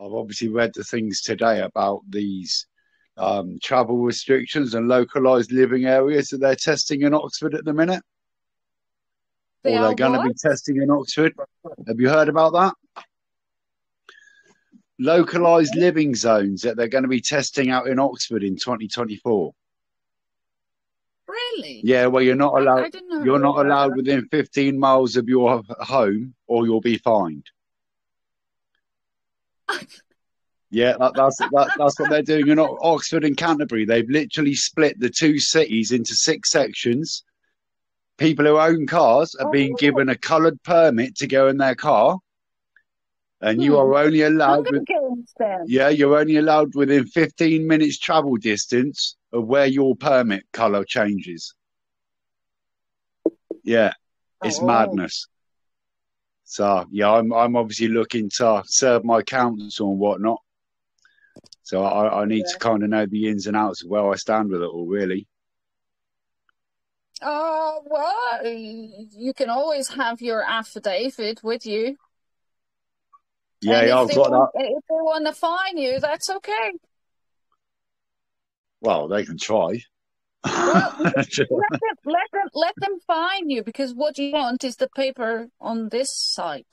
I've obviously read the things today about these travel restrictions and localized living areas that they're testing in Oxford at the minute, They or are they're going to what? be testing in Oxford. Have you heard about that? Localized living zones that they're going to be testing out in Oxford in 2024. Really? Yeah, well, you're not allowed. I didn't know. You're not allowed within 15 miles of your home, or you'll be fined. Yeah, that's what they're doing in Oxford and Canterbury. They've literally split the two cities into 6 sections. People who own cars are being Oh, given a coloured permit to go in their car, and you are only I'm allowed gonna go instead. yeah, you're only allowed within 15 minutes travel distance of where your permit colour changes. Yeah, it's Oh, madness. So yeah, I'm obviously looking to serve my council and whatnot. So I need to yeah. kind of know the ins and outs of where I stand with it all, really. Well, you can always have your affidavit with you, and Yeah, I've got that. if they want to fine you, that's okay. Well, they can try. Well, let them fine you, because what you want is the paper on this side.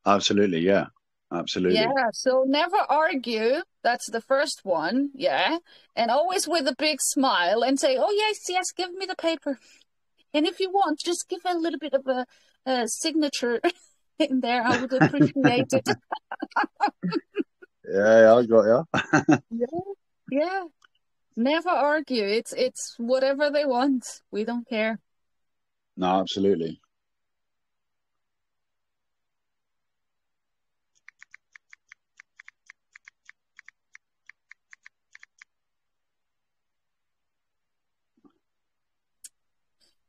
Absolutely, yeah, absolutely. Yeah, so never argue. That's the first one. Yeah. And always with a big smile and say, oh, yes, yes, give me the paper. And if you want, just give a little bit of a signature in there. I would appreciate it. Yeah, I got you. Yeah. Yeah. Never argue. It's whatever they want. We don't care. No, absolutely.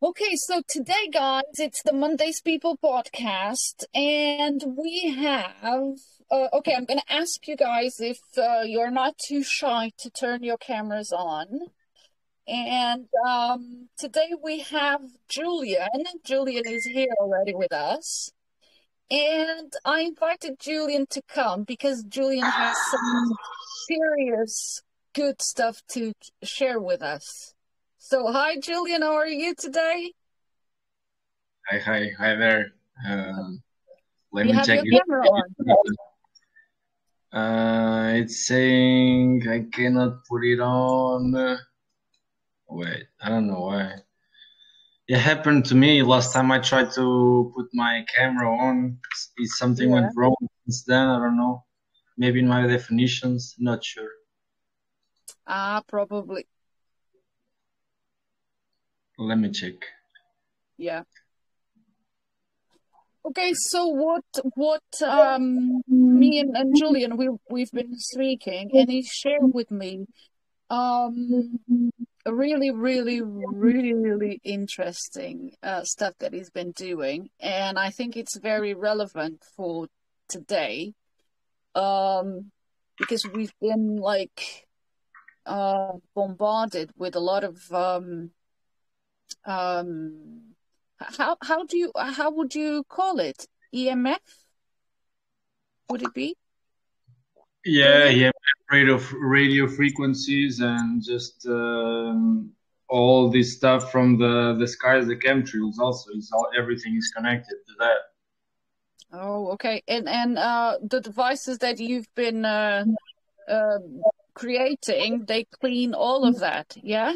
Okay, so today, guys, it's the Mondays People podcast, and we have. Okay, I'm going to ask you guys if you're not too shy to turn your cameras on. And today we have Julien. Julien is here already with us. And I invited Julien to come because Julien has some serious good stuff to share with us. So, hi, Julien, how are you today? Hi there. Let You me have check your it. camera on. It's saying I cannot put it on. Wait, I don't know why. It happened to me last time I tried to put my camera on. Something Yeah. went wrong since then. I don't know. Maybe in my definitions. Not sure. Probably. Let me check. Yeah. Okay, so what me and Julien we've been speaking, and he shared with me a really interesting stuff that he's been doing, and I think it's very relevant for today, because we've been like bombarded with a lot of how would you call it? EMF? Would it be? Yeah, radio frequencies and just all this stuff from the skies, the chemtrails. Also, everything is connected to that. Oh, okay. And the devices that you've been creating, they clean all of that, yeah?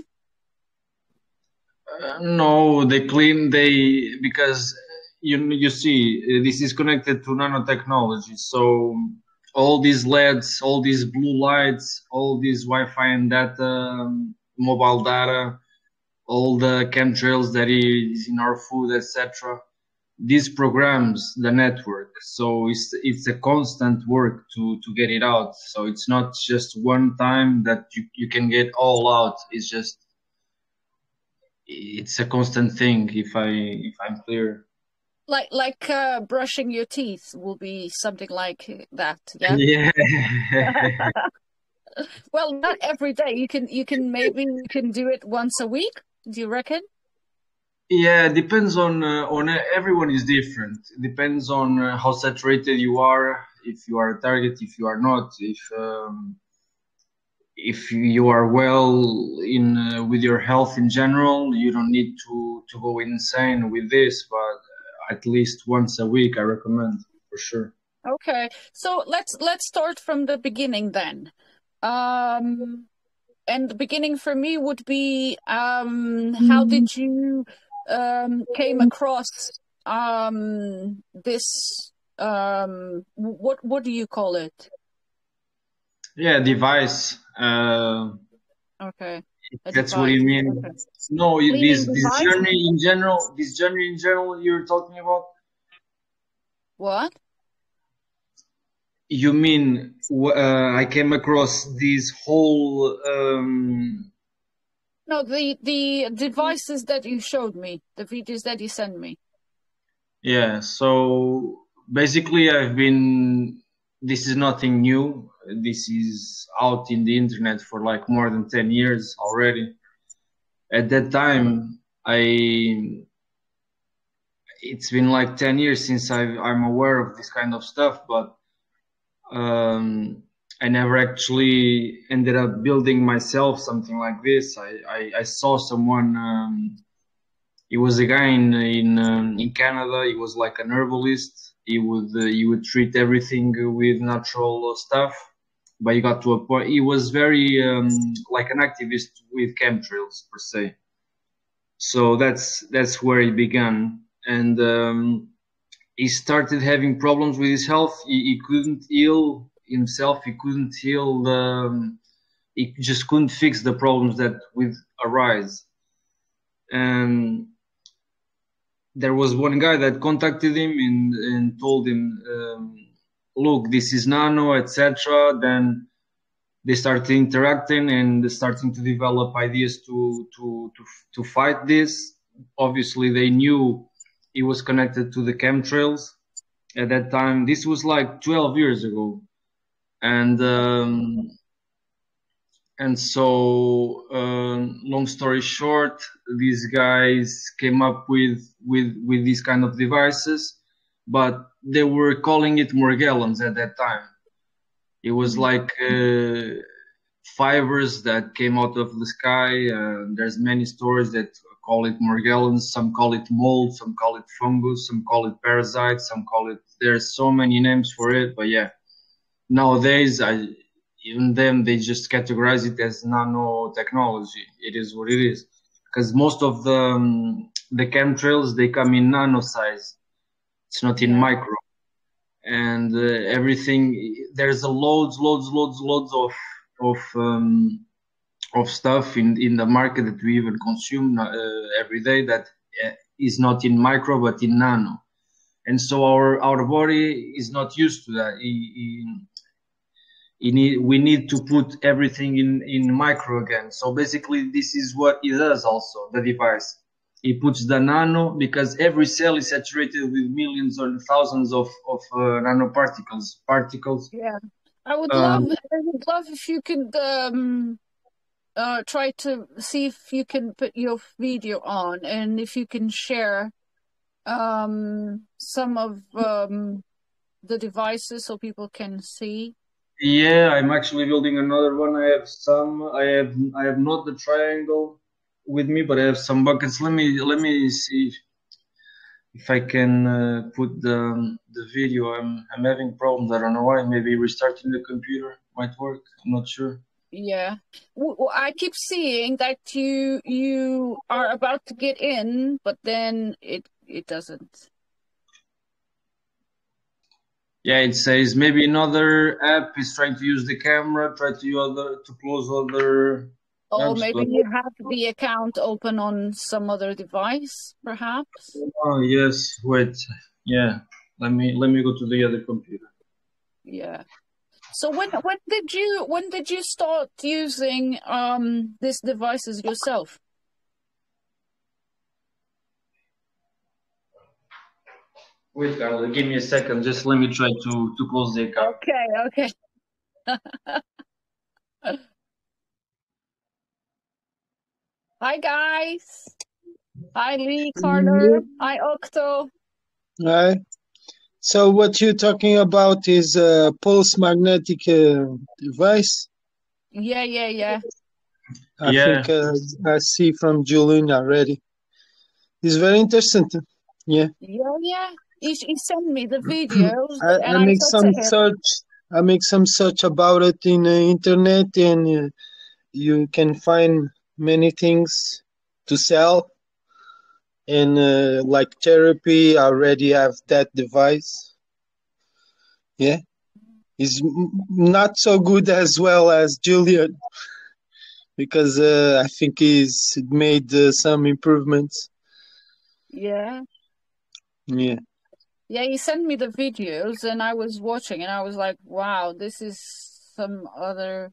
No, because you see this is connected to nanotechnology. So all these LEDs, all these blue lights, all these Wi-Fi and data, mobile data, all the chemtrails that is in our food, etc. This programs the network, so it's a constant work to get it out. So it's not just one time that you can get all out. It's a constant thing. If I'm clear. Like brushing your teeth will be something like that, yeah? Yeah. Well, not every day. Maybe you can do it once a week. Do you reckon? Yeah, depends on everyone is different. Depends on how saturated you are. you are a target, if you are not, if you are well in with your health in general. You don't need to go insane with this, but at least once a week I recommend for sure. Okay, so let's start from the beginning then. And the beginning for me would be how did you came across this what do you call it? Yeah, device. Okay, a That's what device. you mean. Okay. No, Cleaning this device? journey in general. This journey in general you're talking about. What? You mean I came across this whole No, the devices that you showed me, the videos that you sent me. yeah, so basically this is nothing new. This is out in the internet for like more than 10 years already. At that time, it's been like 10 years since I'm aware of this kind of stuff, but I never actually ended up building myself something like this. I saw someone. He was a guy in Canada. He was like an herbalist. He would treat everything with natural stuff. But he got to a point. He was very like an activist with chemtrails per se. So that's where he began, and he started having problems with his health. He couldn't heal himself. He couldn't heal he just couldn't fix the problems that would arise. And there was one guy that contacted him and told him, look, this is nano, etc. Then they started interacting and starting to develop ideas to fight this. Obviously, they knew it was connected to the chemtrails at that time. This was like 12 years ago, and so long story short, these guys came up with these kind of devices, but they were calling it Morgellons at that time. It was like fibers that came out of the sky. There's many stories that call it Morgellons. Some call it mold, some call it fungus, some call it parasites, some call it. There's so many names for it, but yeah. Nowadays, even them, they just categorize it as nanotechnology. It is what it is, because most of the chemtrails, they come in nano size. It's not in micro. And everything, there's a loads of stuff in the market that we even consume every day that is not in micro but in nano, and so our body is not used to that. We need to put everything in micro again. So basically, this is what it does. Also, the device. It puts the nano, because every cell is saturated with millions or thousands of particles. Yeah, I would love if you could try to see if you can put your video on, and if you can share some of the devices so people can see. Yeah, I'm actually building another one. I have not the triangle with me, but I have some buckets. Let me see if I can put the video. I'm having problems. I don't know why. Maybe restarting the computer might work. I'm not sure. Yeah, I keep seeing that you are about to get in, but then it doesn't. Yeah, it says maybe another app is trying to use the camera. Try to close other. Oh, maybe you have the account open on some other device, perhaps. Oh yes, wait. Yeah, let me go to the other computer. Yeah. So when did you start using these devices yourself? Wait, Carla, give me a second. Just let me try to close the account. Okay. Hi guys. Hi Lee, Carter. Hi Octo. Right. So what you're talking about is a pulse magnetic device. Yeah. I think I see from Julien already. It's very interesting. Yeah. Yeah. He sent me the videos, and I I make said some to him, search. I make some search about it in the internet, and you can find many things to sell. And like therapy, I already have that device. Yeah, it's not so good as well as Julien, because I think he's made some improvements. yeah. Yeah. Yeah, he sent me the videos, and I was watching, and I was like, wow, this is some other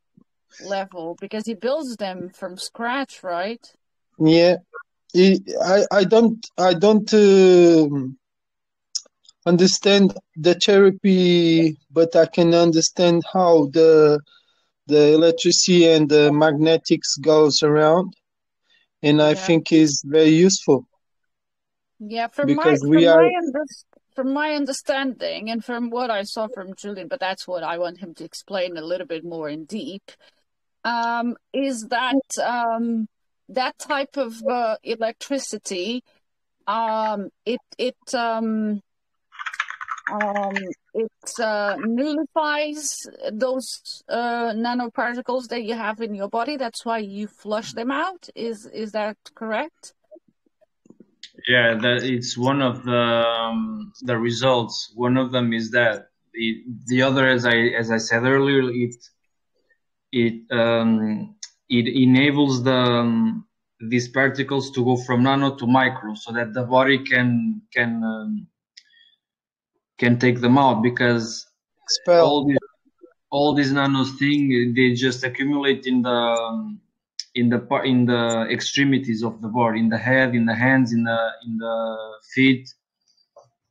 level, because he builds them from scratch, right? Yeah. I don't understand the therapy, but I can understand how the electricity and the magnetics goes around, and I Yeah. think is very useful Yeah, because we are. from my understanding, and from what I saw from Julian, but that's what I want him to explain a little bit more in deep, is that that type of electricity, it nullifies those nanoparticles that you have in your body. That's why you flush them out. Is that correct? Yeah, that it's one of the results. One of them is that the other, as I said earlier, it enables these particles to go from nano to micro, so that the body can take them out, because Expel. all these nano thing, they just accumulate in the extremities of the body, in the head, in the hands, in the feet.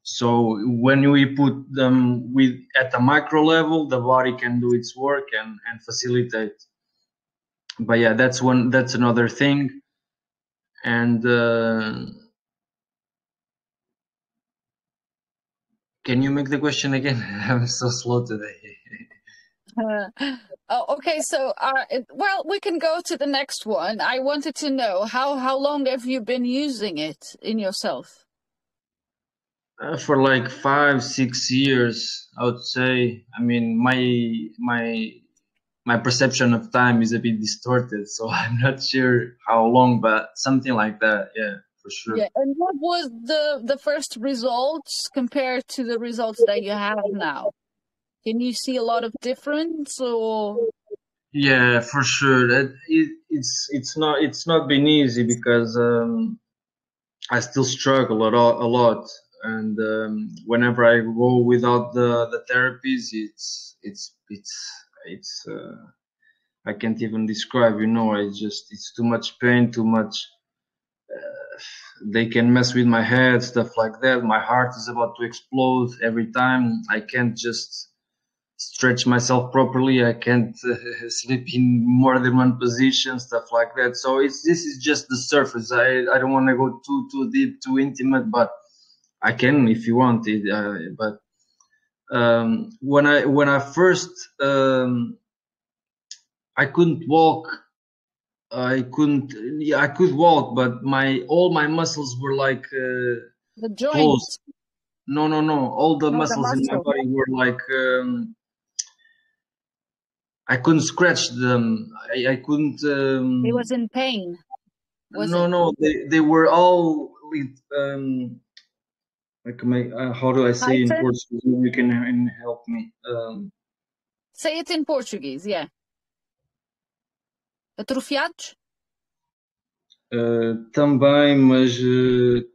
So when we put them at the micro level, the body can do its work and facilitate. But yeah, that's another thing. And can you make the question again? I'm so slow today. Oh, okay. So, well, we can go to the next one. I wanted to know how long have you been using it in yourself? For like 5-6 years, I would say. I mean, my perception of time is a bit distorted, so I'm not sure how long, but something like that. Yeah, for sure. Yeah. And what was the first results compared to the results that you have now? Can you see a lot of difference, or? Yeah, for sure. It's not been easy, because I still struggle a lot, and whenever I go without the therapies, it's I can't even describe. It's too much pain, too much. They can mess with my head, stuff like that. My heart is about to explode every time. I can't just stretch myself properly. I can't sleep in more than one position, stuff like that. So this is just the surface. I don't want to go too deep, too intimate, but I can if you want it. But when I first I couldn't walk. I couldn't. Yeah, I could walk, but all my muscles were like The joints. closed. No. All the Oh, the muscles in my muscle. body were like. I couldn't scratch them. I couldn't. He was in pain. No. They were all with. Like how do I say in Tighter? Portuguese? Maybe you can help me. Say it in Portuguese, yeah. Atrofiados? Também, mas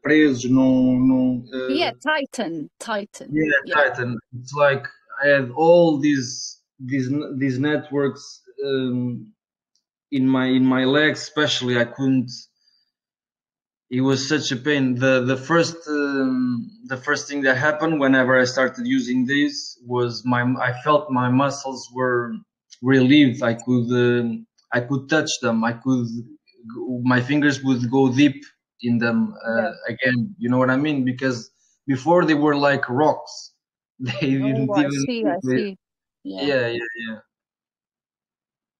presos num. Yeah, tighten. Yeah, Yeah. Titan. It's like I had all these networks in my legs, especially. I couldn't. It was such a pain. The first thing that happened whenever I started using this was I felt my muscles were relieved. I could touch them. My fingers would go deep in them again. You know what I mean? Because before they were like rocks. They didn't Oh, I even. see, I see. Yeah. Yeah, yeah, yeah.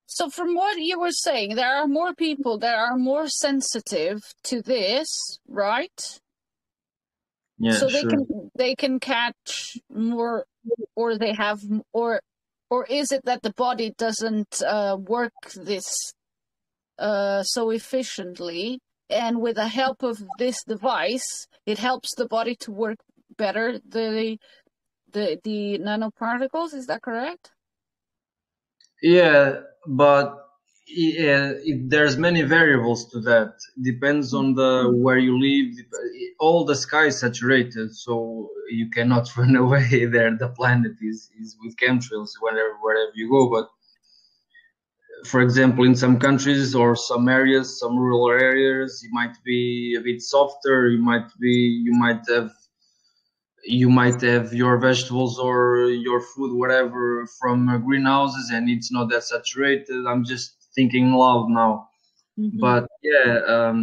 So from what you were saying, there are more people that are more sensitive to this, right? Yeah, So sure. they can catch more, or they have, or is it that the body doesn't work this so efficiently, and with the help of this device, it helps the body to work better, the nanoparticles? Is that correct? Yeah, but there's many variables to that. Depends on the where you live. All the sky is saturated, so you cannot run away there. The planet is with chemtrails wherever you go. But for example, in some countries or some areas, some rural areas, it might be a bit softer. You might have your vegetables or your food, whatever, from greenhouses, and it's not that saturated. I'm just thinking loud now. Mm-hmm. But yeah,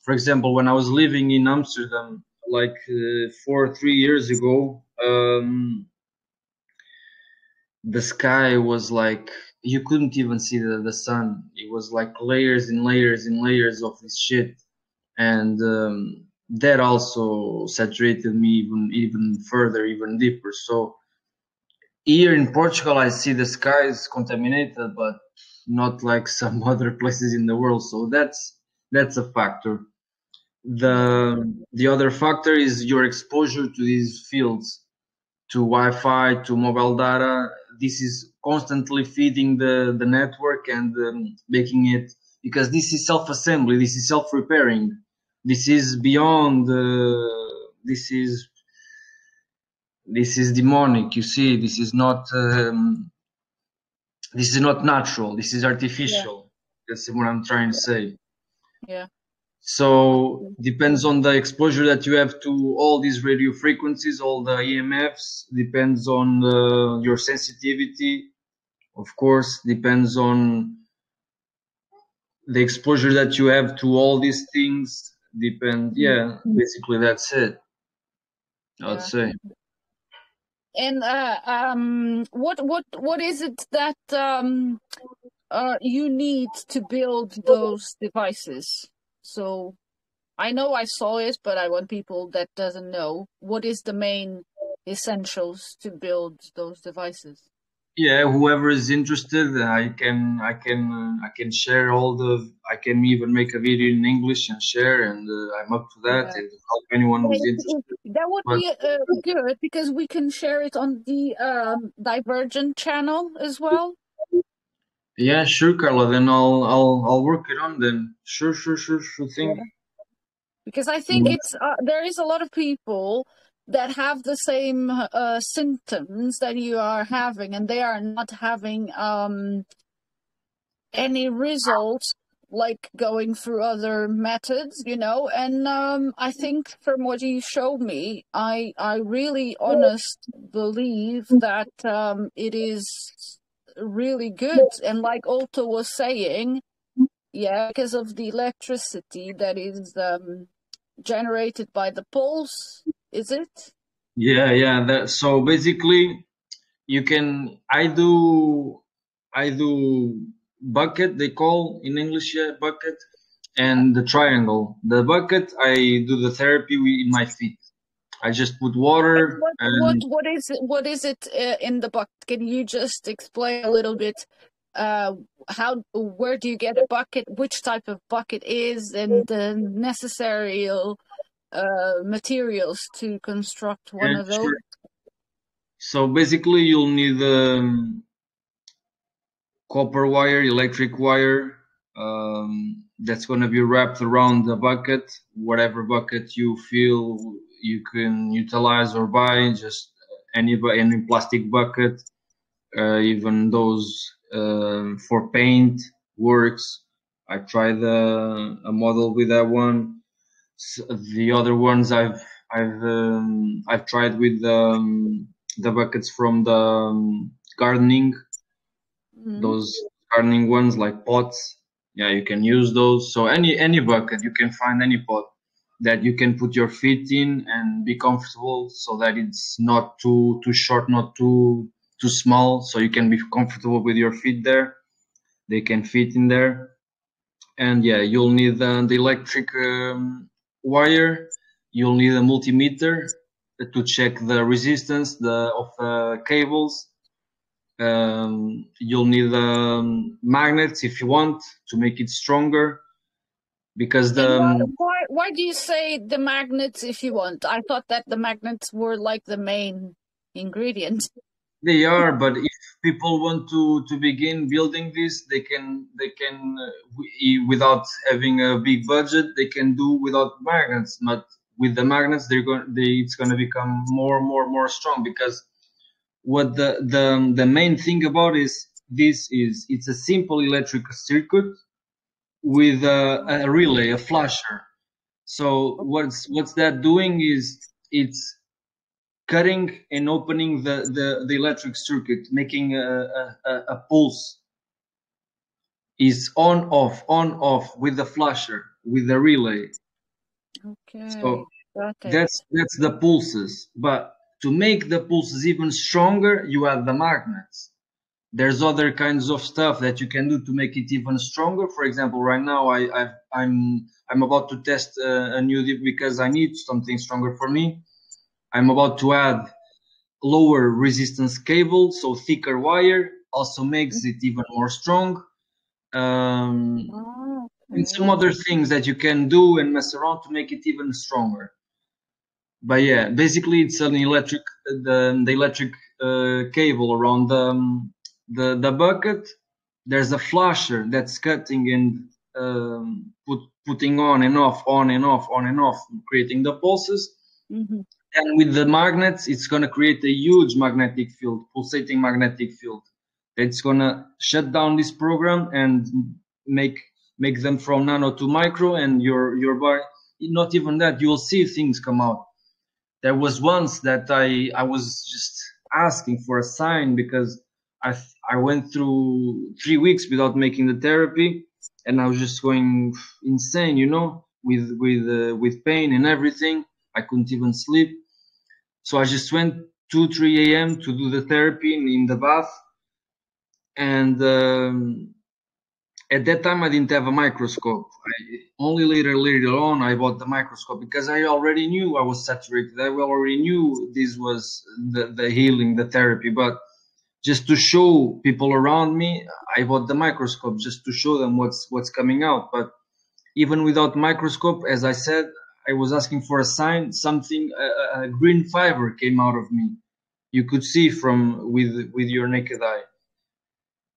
for example, when I was living in Amsterdam, like 3 years ago, the sky was like you couldn't even see the sun. It was like layers and layers and layers of this shit, and that also saturated me even further, even deeper. So here in Portugal, I see the sky is contaminated, but not like some other places in the world. So that's a factor. The other factor is your exposure to these fields, to Wi-Fi, to mobile data. This is constantly feeding the network and making it, because this is self-assembly, this is self-repairing, this is beyond. This is demonic. You see, this is not natural. This is artificial. That's what I'm trying to say. Yeah. So depends on the exposure that you have to all these radio frequencies, all the EMFs. Depends on your sensitivity. Of course, depends on the exposure that you have to all these things. Yeah, basically that's it. I'd say. And what is it that you need to build those devices? So I know I saw it, but I want people that doesn't know, what is the main essentials to build those devices? Yeah, whoever is interested, I can share I can even make a video in English and share, and I'm up to that, and help anyone who's interested. That would But be good, because we can share it on the Divergent channel as well. yeah, sure, Carla. Then I'll work it on then. Sure thing. Yeah. Because I think it's there is a lot of people that have the same symptoms that you are having, and they are not having any results, like going through other methods, and I think from what you showed me, I really honest believe that it is really good. And like Otto was saying, yeah, because of the electricity that is generated by the pulse, is it? Yeah. So basically, you can. I do bucket. They call in English, yeah, bucket, and the triangle. The bucket, I do the therapy in my feet. I just put water and What is it in the bucket? Can you just explain a little bit where do you get a bucket, which type of bucket is, and the necessary materials to construct one of those? sure. So basically, you'll need copper wire, electric wire. That's going to be wrapped around the bucket, whatever bucket you feel you can utilize or buy, just any plastic bucket, even those for paint works. I tried a model with that one. The other ones I've tried with the buckets from the gardening. Those gardening ones like pots, yeah, you can use those. So any bucket, you can find any pot. that you can put your feet in and be comfortable, so that it's not too short, not too small, so you can be comfortable with your feet there. They can fit in there. And yeah, you'll need the electric wire. You'll need a multimeter to check the resistance of the cables. You'll need magnets if you want to make it stronger, because why do you say the magnets if you want? I thought that the magnets were like the main ingredient. They are, but if people want to begin building this, they can without having a big budget, they can do without magnets. But with the magnets, it's going to become more strong, because what the main thing about it's a simple electrical circuit with a relay, a flasher. So what's that doing is it's cutting and opening the electric circuit, making a pulse. Is on off with the flasher, with the relay. Okay. So that's the pulses. But to make the pulses even stronger, you have the magnets. There's other kinds of stuff that you can do to make it even stronger. For example, right now I'm about to test a new dip, because I need something stronger for me. I'm about to add lower resistance cable, so thicker wire also makes it even more strong. And some other things that you can do and mess around to make it even stronger. But yeah, basically it's an electric, the electric cable around the bucket. There's a flasher that's cutting and putting on and off, creating the pulses. Mm-hmm. And with the magnets, it's going to create a huge magnetic field, pulsating magnetic field. It's going to shut down this program and make them from nano to micro, and your body, not even that, you'll see things come out. There was once that I was just asking for a sign, because I went through 3 weeks without making the therapy, and I was just going insane, you know, with pain and everything. I couldn't even sleep. So I just went 2-3 a.m. to do the therapy in the bath. And at that time, I didn't have a microscope. Only later on, I bought the microscope, because I already knew I was saturated. I already knew this was the healing, the therapy. But just to show people around me, I bought the microscope just to show them what's coming out. But even without microscope, as I said, I was asking for a sign. Something, a green fiber came out of me. You could see with your naked eye.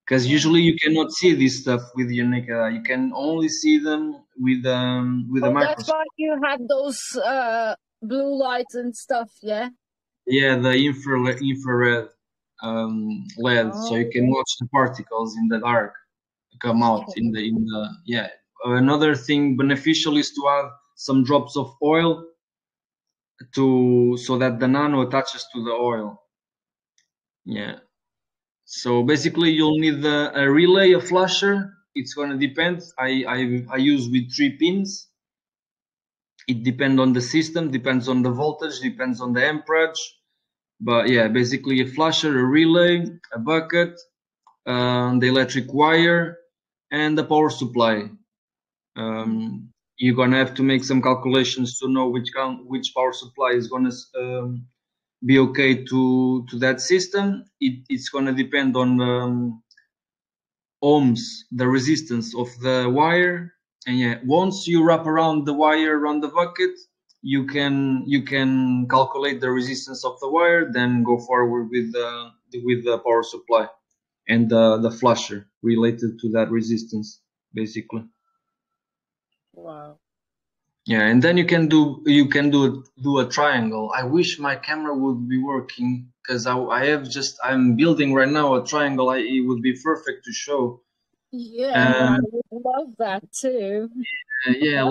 Because usually you cannot see this stuff with your naked eye. You can only see them with a microscope. That's why you had those blue lights and stuff, yeah? Yeah, the infrared LED, so you can watch the particles in the dark come out in the yeah. Another thing beneficial is to add some drops of oil so that the nano attaches to the oil. Yeah. So basically, you'll need a relay, a flasher. It's going to depend. I use with 3 pins. It depends on the system, depends on the voltage, depends on the amperage. But yeah, basically a flasher, a relay, a bucket, the electric wire, and the power supply. You're gonna have to make some calculations to know which power supply is gonna be okay to that system. It's gonna depend on ohms, the resistance of the wire. And yeah, once you wrap around the wire around the bucket, you can calculate the resistance of the wire, then go forward with the power supply and the flasher related to that resistance, basically. Wow. Yeah, and then you can do a triangle. I wish my camera would be working, because I'm building right now a triangle. It would be perfect to show. Yeah, I would love that too. Yeah,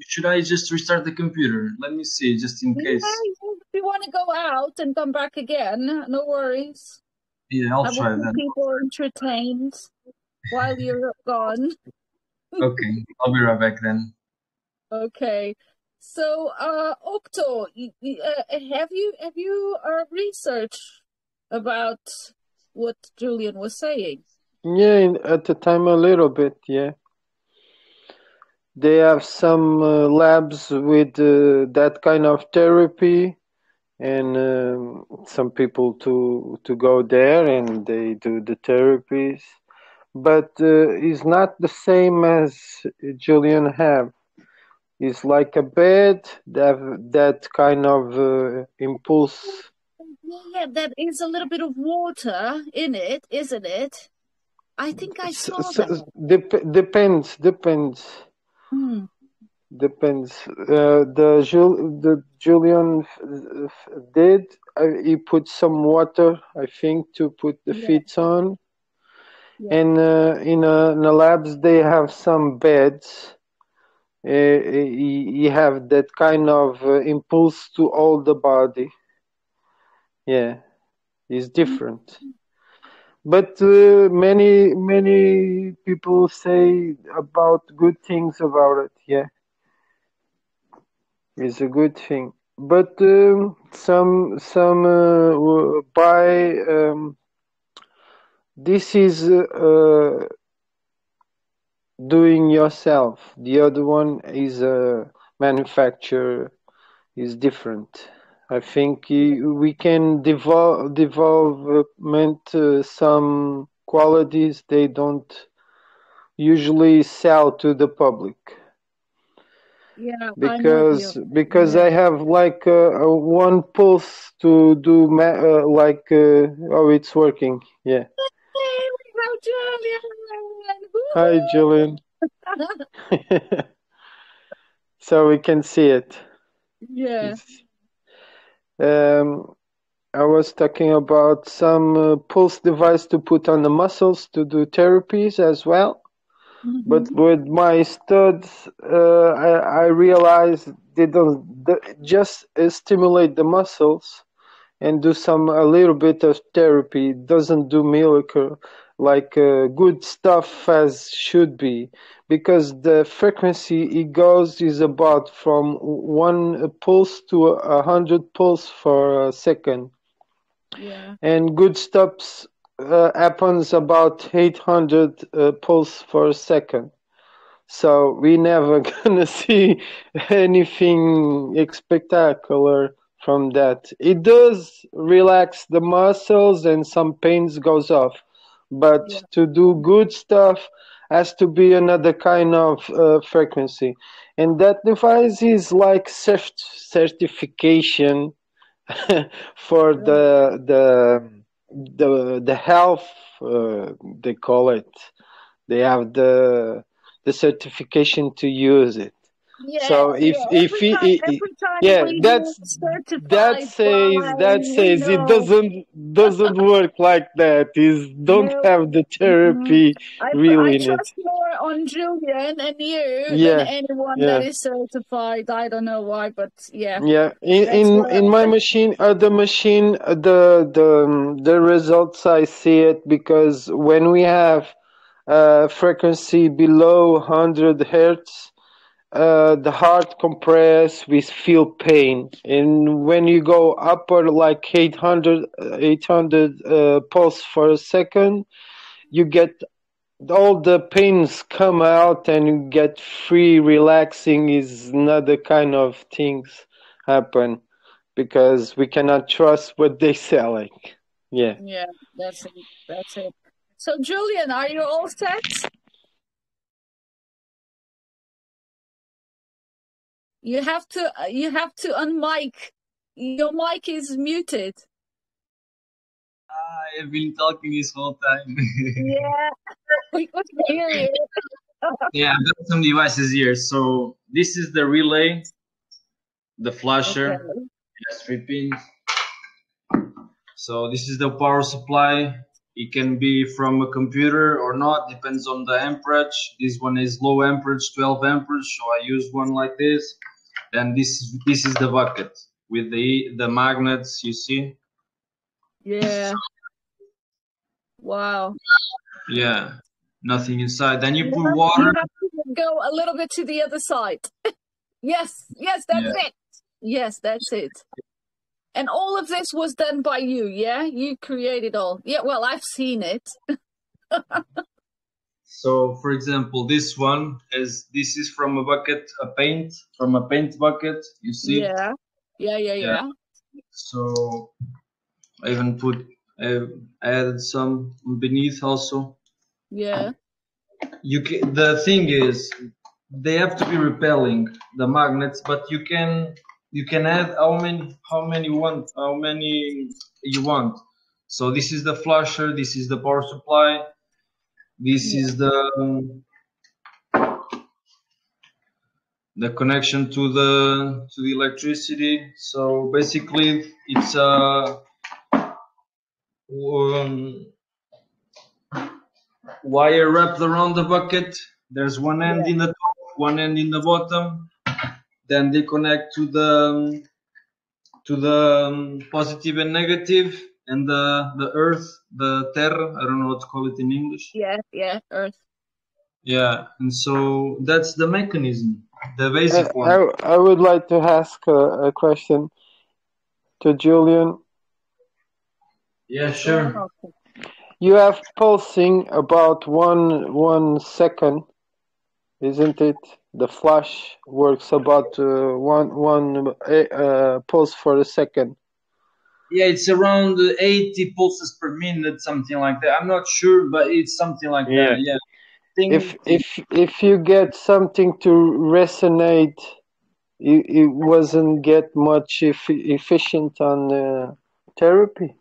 should I just restart the computer? Let me see, just in case. Yeah, if you want to go out and come back again, no worries. Yeah, I'll try that. People entertained while you're gone. Okay, I'll be right back then. Okay. So, Octo, have you researched about what Julien was saying? Yeah, at the time a little bit, yeah. They have some labs with that kind of therapy, and some people to go there and they do the therapies. But it's not the same as Julian have. It's like a bed, that kind of impulse. Yeah, that is a little bit of water in it, isn't it? I think I saw that. Depends. Hmm. Depends. The Julian did. He put some water, I think, to put the Yeah, feet on. yeah. And in the labs, they have some beds. You have that kind of impulse to all the body. Yeah, it's different. But many people say about good things about it. Yeah, it's a good thing. But some buy this is doing yourself. The other one is a manufacturer. Is different. I think we can development some qualities they don't usually sell to the public. Yeah, I'm with you. Because Yeah. I have like one pulse to do how it's working. Yeah. Hey, we have Julien. Hi, Julian. So we can see it. Yeah. It's, I was talking about some pulse device to put on the muscles to do therapies as well. But with my studs, I realized they don't just stimulate the muscles and do a little bit of therapy. It doesn't do miracle like good stuff as should be, because the frequency it goes is about from 1 pulse to 100 pulse for a second. Yeah. And good stops happens about 800 pulse for a second. So we never gonna see anything spectacular from that. It does relax the muscles and some pains goes off, but Yeah. to do good stuff has to be another kind of frequency. And that device is like certification for the health, they call it. They have the certification to use it. Yeah, So yeah. Every time yeah, we hear certified that by, we says it know. doesn't work like that. Is don't No. have the Mm-mm. therapy I really in it. trust more on Julien and you than Yeah, anyone that yeah. is certified. I don't know why, but yeah, Yeah, that's what in my I. machine, the results I see it because when we have frequency below 100 hertz, the heart compress, we feel pain, and when you go upper like 800 pulse for a second, you get all the pains come out and you get free. Relaxing is another kind of things happen because we cannot trust what they selling. Yeah. Yeah, that's it. That's it. So, Julien, are you all set? You have to unmic. Your mic is muted. I've been talking this whole time. Yeah, we couldn't hear you. Yeah, I've got some devices here. So this is the relay, the flasher. Okay. It has 3 pins. So this is the power supply. It can be from a computer or not, depends on the amperage. This one is low amperage, 12 amperage, so I use one like this. And this is the bucket with the magnets, you see. Yeah. Wow. Yeah, nothing inside. Then you You put have, water. you have to go a little bit to the other side. Yes, yes, that's it. Yes, that's it. And all of this was done by you, yeah? You created all. Yeah, well, I've seen it. So, for example, this is from a bucket, from a paint bucket. You see? Yeah. Yeah. So I even I added some beneath also. Yeah. The thing is, they have to be repelling the magnets, but you can add how many you want. So this is the flasher, this is the power supply, this is the connection to the electricity. So basically, it's a wire wrapped around the bucket. There's one end in the top, one end in the bottom. Then they connect to the positive and negative, and the earth, the terra. I don't know what to call it in English. Yeah, earth. Yeah, and so that's the mechanism, the basic one. I would like to ask a question to Julien. Yeah, sure. You have pulsing about 1 second, isn't it? The flash works about one pulse for a second. Yeah, it's around 80 pulses per minute, something like that. I'm not sure, but it's something like that. Yeah. If you get something to resonate, it wasn't get much efficient on therapy.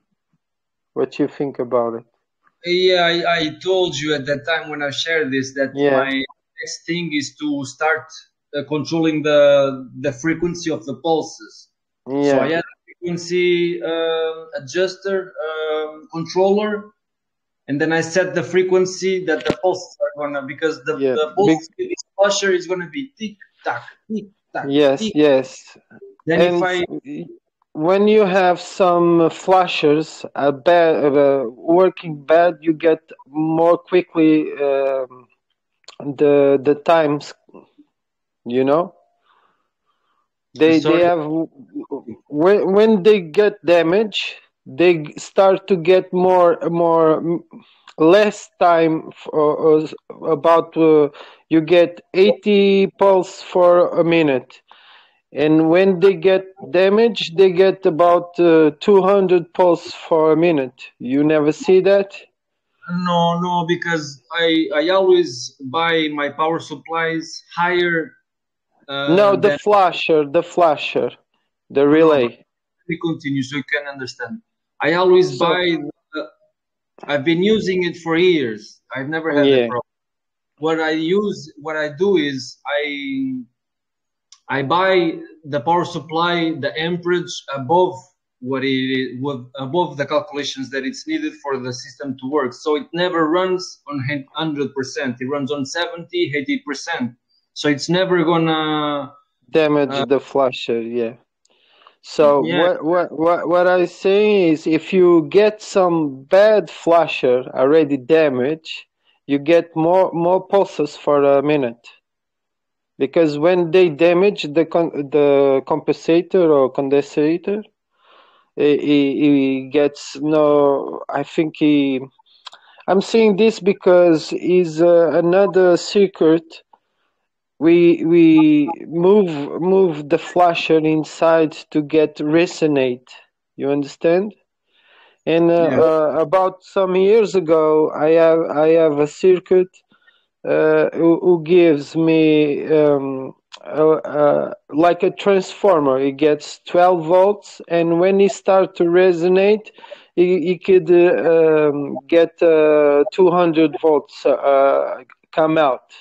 What you think about it? Yeah, I told you at that time when I shared this that my next thing is to start controlling the frequency of the pulses. Yeah. So I had a frequency adjuster controller, and then I set the frequency that the pulses are gonna, because the pulse with this flusher is gonna be tick tock, tick tock. Yes, tick. yes. Then and when you have some flashers working bad, you get more quickly the times. You know, they have when they get damage, they start to get less time about you get 80 pulse for a minute. And when they get damaged, they get about 200 pulse for a minute. You never see that? No, because I always buy my power supplies higher. No, the flasher, the relay. Let me continue so you can understand. I always buy. I've been using it for years. I've never had a problem. What I do is I buy the power supply, the amperage above above the calculations that it's needed for the system to work. So it never runs on 100%. It runs on 70, 80%. So it's never gonna damage the flasher. Yeah. So what I say is, if you get some bad flasher already damaged, you get more pulses for a minute. Because when they damage the compensator or condensator, he gets no. I think I'm saying this because is another circuit. We move the flasher inside to get resonate. You understand? And about some years ago, I have a circuit who gives me like a transformer. It gets 12 volts, and when it starts to resonate, it could get 200 volts come out.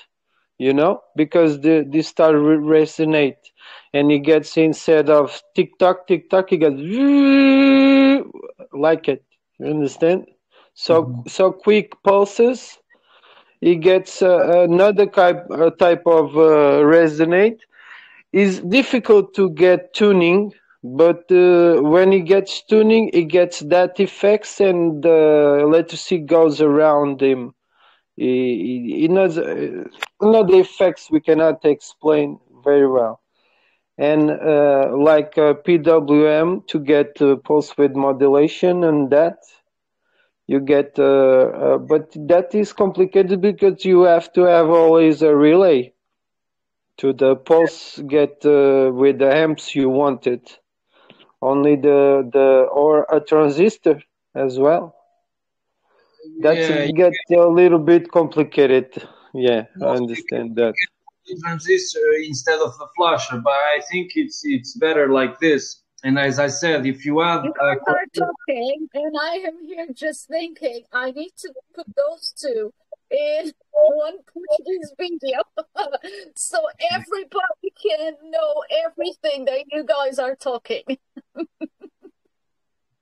You know, because this start resonate, and it gets, instead of tick tock, it gets like it. You understand? So quick pulses. It gets another type of resonate. It's difficult to get tuning, but when it gets tuning, it gets that effects, and the electricity goes around him. He knows the effects we cannot explain very well. and like PWM to get pulse width modulation, and that you get, but that is complicated because you have to have always a relay to the pulse get with the amps you wanted. Only or a transistor as well. That's get a little bit complicated. Yeah, I understand that. Transistor instead of a flasher, but I think it's better like this. And as I said, if you have you guys are talking, and I am here just thinking, I need to put those two in one Portuguese video so everybody can know everything that you guys are talking.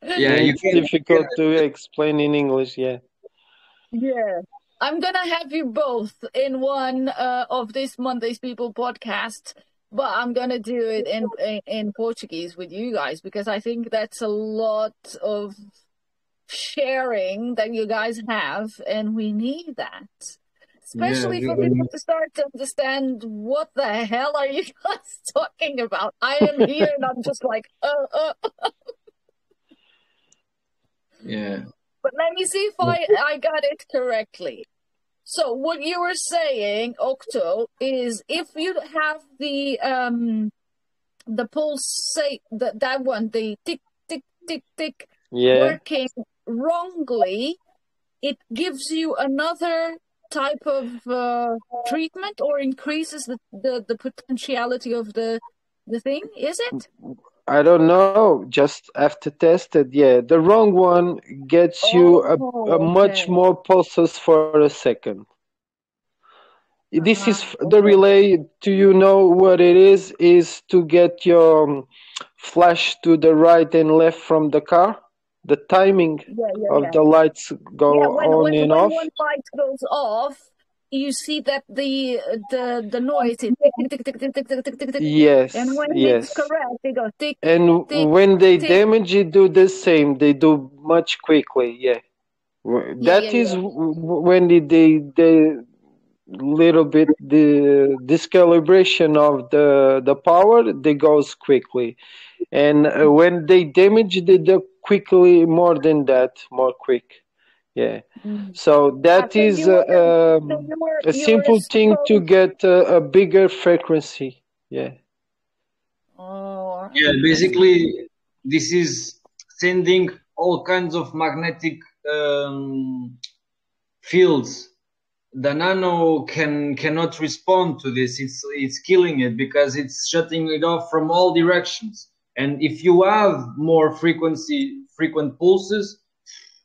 Yeah, it's difficult to explain in English. Yeah. Yeah. I'm gonna have you both in one of this Mondays People podcast, but I'm gonna do it in Portuguese with you guys because I think that's a lot of sharing that you guys have, and we need that, especially for people to start to understand what the hell are you guys talking about. I am here and I'm just like, Yeah. But let me see if I got it correctly. So what you were saying, Octo, is if you have the pulse, say that one, the tick tick tick tick, working wrongly, it gives you another type of treatment or increases the potentiality of the thing. Is it? I don't know. Just have to test it. Yeah, the wrong one gets you a much more pulses for a second. This is the relay. Do you know what it is? Is to get your flash to the right and left from the car. The timing of the lights go on and off. When one light goes off, you see that the noise is tick tick tick tick tick tick tick tick tick. Yes, and when it's correct, they go tick. And tick, when they tick. damage it, do the same. They do much quickly. Yeah, that is when they little bit the discalibration of the power. They goes quickly, and when they damage, they do quickly more than that, more quick. Yeah. So that is a simple thing to get a bigger frequency. Yeah. Yeah, basically, this is sending all kinds of magnetic fields. The nano cannot respond to this. It's killing it because it's shutting it off from all directions. And if you have more frequent pulses,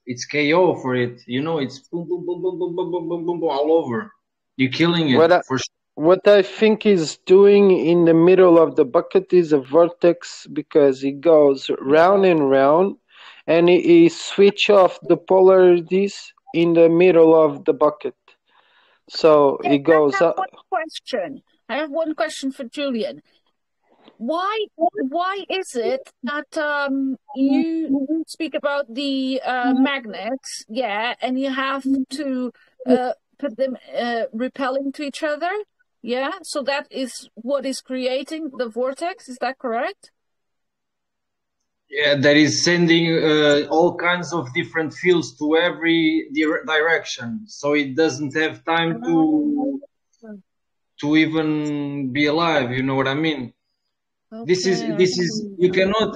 it's KO for it. You know, it's boom, boom, boom, boom, boom, boom, boom, boom, boom, boom, all over. You're killing it for sure. What I think is doing in the middle of the bucket is a vortex because it goes round and round, and it switch off the polarities in the middle of the bucket. So it goes up. I have one question for Julien. Why is it that you speak about the magnets, and you have to put them repelling to each other? Yeah, so that is what is creating the vortex. Is that correct? Yeah, that is sending all kinds of different fields to every direction, so it doesn't have time to even be alive. You know what I mean? Okay. This is you cannot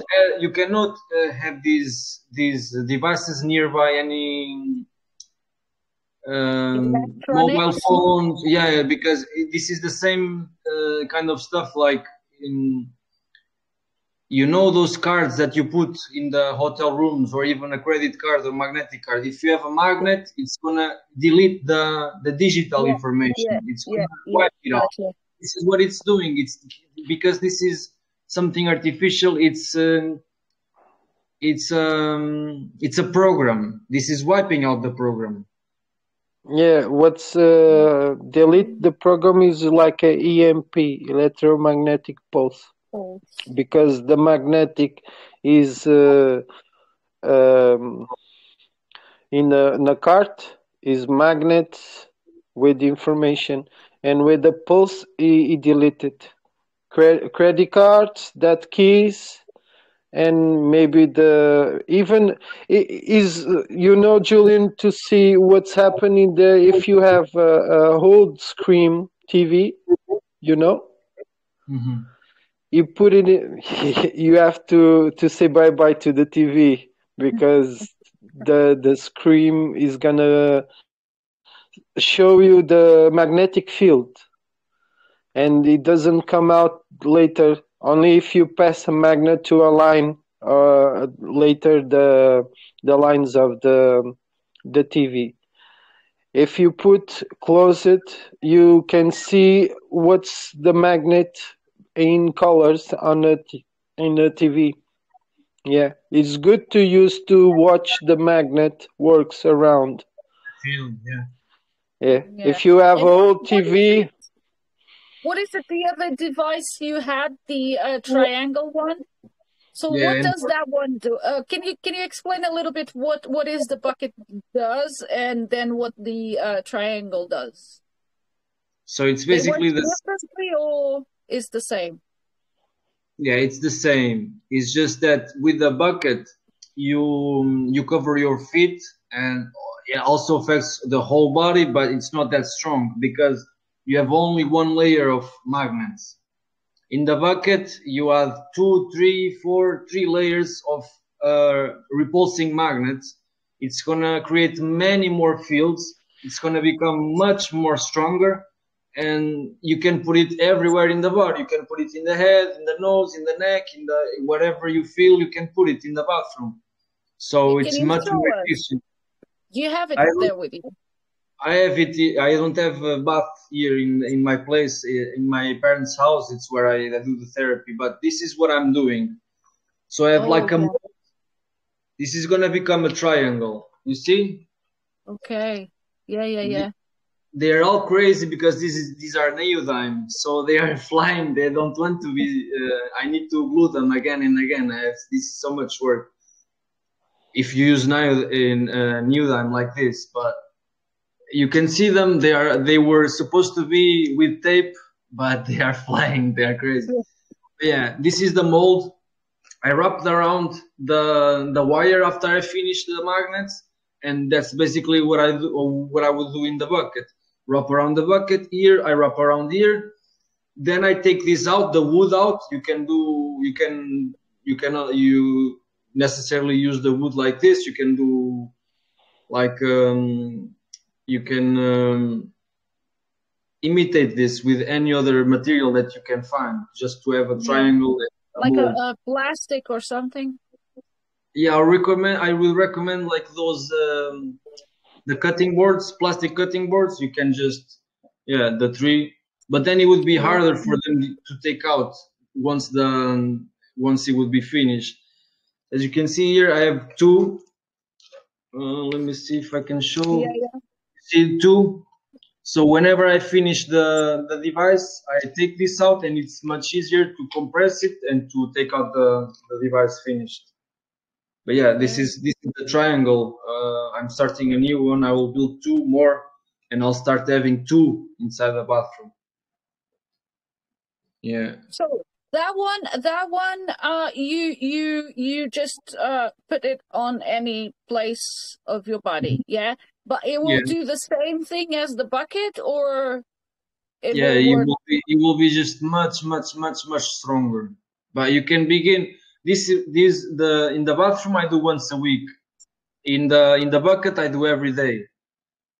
have these devices nearby any mobile phones. Yeah, because this is the same kind of stuff like in. You know those cards that you put in the hotel rooms, or even a credit card or magnetic card. If you have a magnet, it's gonna delete the digital information. It's gonna wipe it off. This is what it's doing. It's because this is something artificial. It's a program. This is wiping out the program. Yeah, what's delete the program is like a EMP, electromagnetic pulse. Because the magnetic is in the card is magnets with information, and with the pulse he deleted credit cards, that keys, and maybe Julien, to see what's happening there if you have a old screen TV, Mm-hmm. you put it in, you have to say bye bye to the TV, because the screen is gonna show you the magnetic field, and it doesn't come out later, only if you pass a magnet to a line, later the lines of the TV. If you close it, you can see what's the magnet in colors on in the TV. Yeah, it's good to use to watch the magnet works around. Field, yeah. Yeah, Yeah. if you have And an old TV. what is it, the other device you had, the triangle one? So Yeah, what and does that one do? Can you explain a little bit what is the bucket does, and then what the triangle does? so it's They work basically differently or is the same? yeah, it's the same. It's just that with the bucket, you cover your feet, and it also affects the whole body, but it's not that strong because you have only one layer of magnets. In the bucket, you have 2, 3, 4, 3 layers of repulsing magnets. It's gonna create many more fields. It's gonna become much more stronger, and you can put it everywhere in the body. You can put it in the head, in the nose, in the neck, in the whatever you feel. You can put it in the bathroom. So Can it's you much show more us? efficient. Do you have it I there with you? I have it. I don't have a bath here in my place, in my parents' house. It's where I do the therapy. But this is what I'm doing. So I have like a. Okay. This is gonna become a triangle. You see? Okay. Yeah. They're all crazy because these are neodyme, so they are flying. They don't want to be. I need to glue them again and again. This is so much work. If you use neodyme like this, but you can see them. They were supposed to be with tape, but they are flying. They are crazy. Yeah, this is the mold. I wrapped around the wire after I finished the magnets, and that's basically what I do. What I would do in the bucket. Wrap around the bucket here. I wrap around here. Then I take this out, the wood out. You necessarily use the wood like this. You can do like you can imitate this with any other material that you can find, just to have a triangle. Like a plastic or something. Yeah, I will recommend like those the cutting boards, plastic cutting boards. You can just the three, but then it would be harder for them to take out once it would be finished. As you can see here, I have two. Let me see if I can show. Yeah. See two. So whenever I finish the device, I take this out, and it's much easier to compress it and to take out the device finished. But yeah, this is the triangle. I'm starting a new one. I will build two more, and I'll start having two inside the bathroom. Yeah. So that one, you just put it on any place of your body, yeah? But it will do the same thing as the bucket, or it will be just much stronger. But you can begin in the bathroom I do once a week. In the bucket I do every day.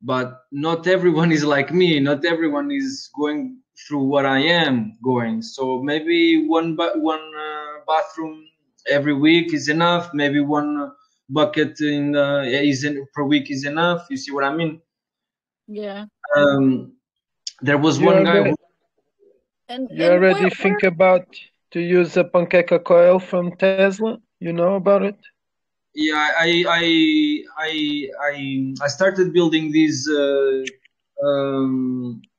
But not everyone is like me. Not everyone is going through what I am going. So maybe one bathroom every week is enough. Maybe one bucket per week is enough. You see what I mean? Yeah. There was one guy. You already think about to use a panqueca coil from Tesla? You know about it? Yeah, I started building these.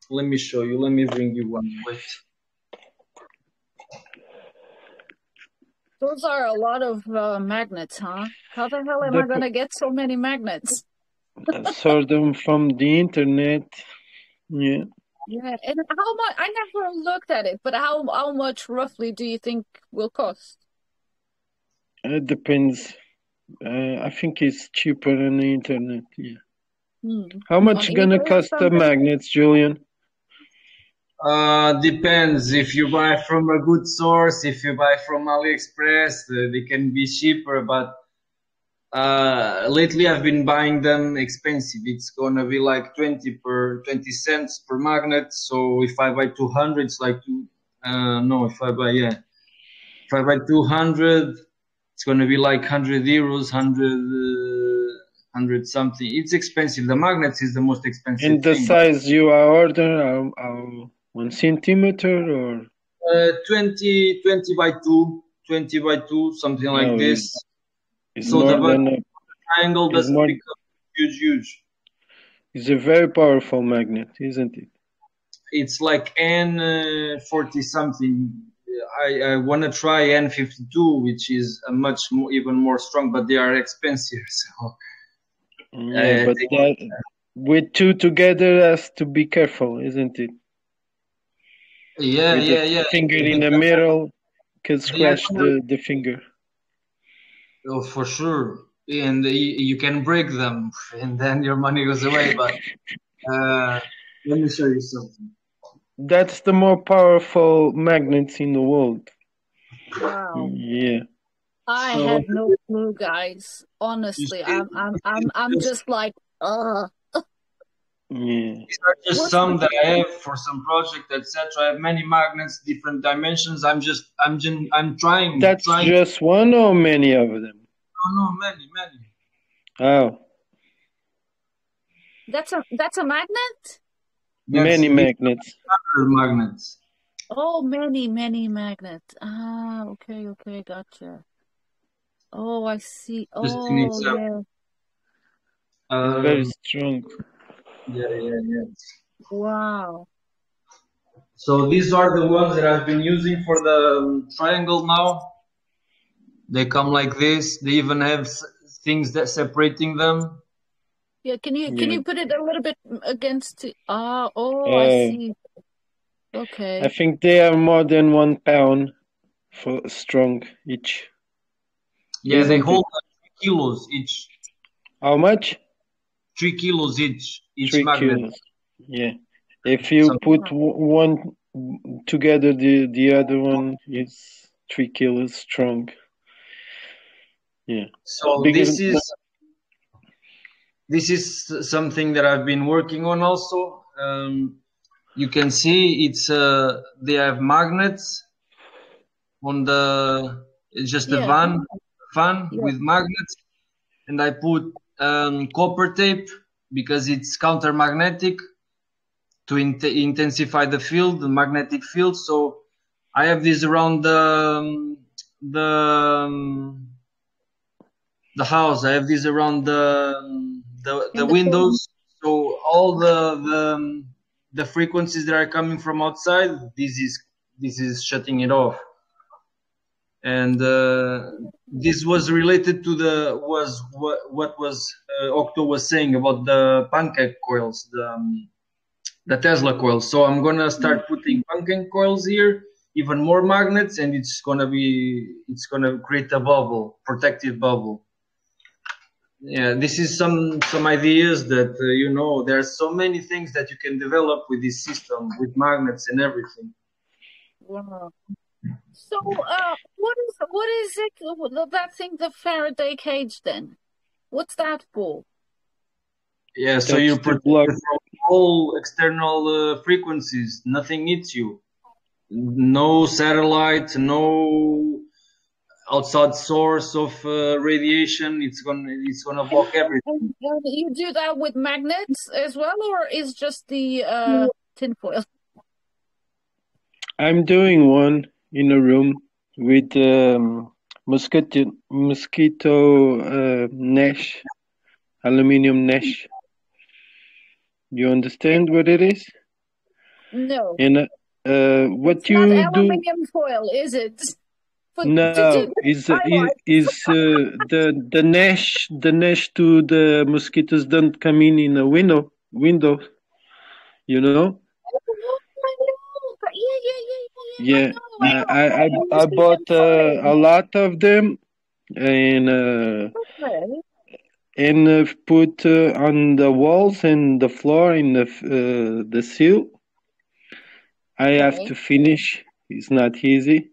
Let me show you. Let me bring you one. Wait. Those are a lot of magnets, huh? How the hell am I going to get so many magnets? I saw them from the internet. Yeah. Yeah, and how much? I never looked at it, but how much roughly do you think will cost? It depends. I think it's cheaper on the internet. Yeah. How On much gonna eBay or cost the something? magnets, Julian? Depends if you buy from a good source. If you buy from AliExpress, they can be cheaper. But lately, I've been buying them expensive. It's gonna be like 20 cents per magnet. So if I buy 200, it's like no. If I buy 200, it's gonna be like 100 euros, 100 something. It's expensive. The magnets is the most expensive And the thing. size you are ordering are 1 centimeter or 20 by 2, 20 by 2, something like no? this. It's So more the than a, triangle it's doesn't more. become huge. It's a very powerful magnet, isn't it? It's like N40 something. I want to try N52, which is a much more, even more strong, but they are expensive. So Yeah, I but think, that with two together has to be careful, isn't it? With the finger in the middle can scratch the finger. Oh, for sure. And you can break them, and then your money goes away. But let me show you something. That's the more powerful magnets in the world. Wow. Yeah. I So- had no clue, guys. Honestly, I'm just like, Yeah. These are just some that I have for some project, etc. I have many magnets, different dimensions. I'm trying. That's just one or many of them? No, many. Oh. That's a magnet? Many magnets. Magnets. Oh, many magnets. Ah, okay, gotcha. Oh, I see. Oh, yeah. Very strong. Yeah. Wow. So these are the ones that I've been using for the triangle now. They come like this. They even have things that separating them. Yeah, can you put it a little bit against I see. Okay. I think they are more than 1 pound for strong each. Yeah, they hold 3 kilos each. How much? 3 kilos each 3 magnet. kilos. Yeah. If you put one together, the other one is 3 kilos strong. Yeah. So this is something that I've been working on also. You can see it's they have magnets on it's just a fan with magnets, and I put copper tape because it's counter-magnetic to intensify the field, the magnetic field. So I have this around the house. I have this around the windows. So all the frequencies that are coming from outside, this is shutting it off. And this was related to what was Octo was saying about the pancake coils, the Tesla coils. So I'm gonna start putting pancake coils here, even more magnets, and it's gonna create a bubble, protective bubble. Yeah, this is some ideas that there are so many things that you can develop with this system, with magnets and everything. Wow. So, what is it? That thing, the Faraday cage, then? What's that for? Yeah, so you're protected from all external frequencies. Nothing hits you. No satellite, no outside source of radiation. It's gonna block everything. And you do that with magnets as well, or is just the tinfoil? I'm doing one in a room with mosquito mesh, aluminium mesh. You understand what it is? No. And what it's you not do? aluminium foil, is it? No, is the mesh to the mosquitoes don't come in a window, you know? Yeah, I know. I bought a lot of them and put on the walls and the floor in the seal. I have to finish. It's not easy,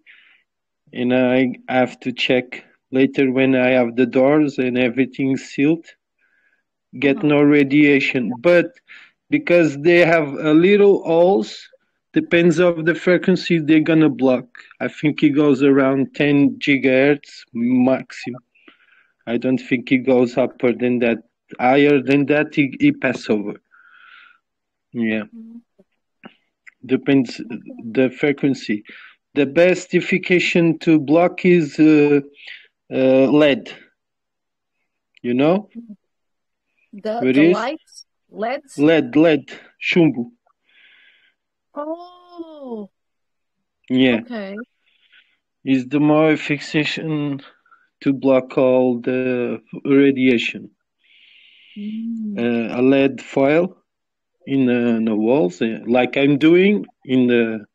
and I have to check later when I have the doors and everything sealed. Get no radiation, but because they have a little holes, depends of the frequency they're gonna block. I think it goes around 10 gigahertz maximum. I don't think it goes upper than that. Higher than that, it pass over. Yeah, depends the frequency. The best efficacy to block is LED. You know? The lights? LEDs? LED, chumbo. Oh. Yeah. Okay. Is the more efficacious to block all the radiation. A LED foil in the walls, like I'm doing in the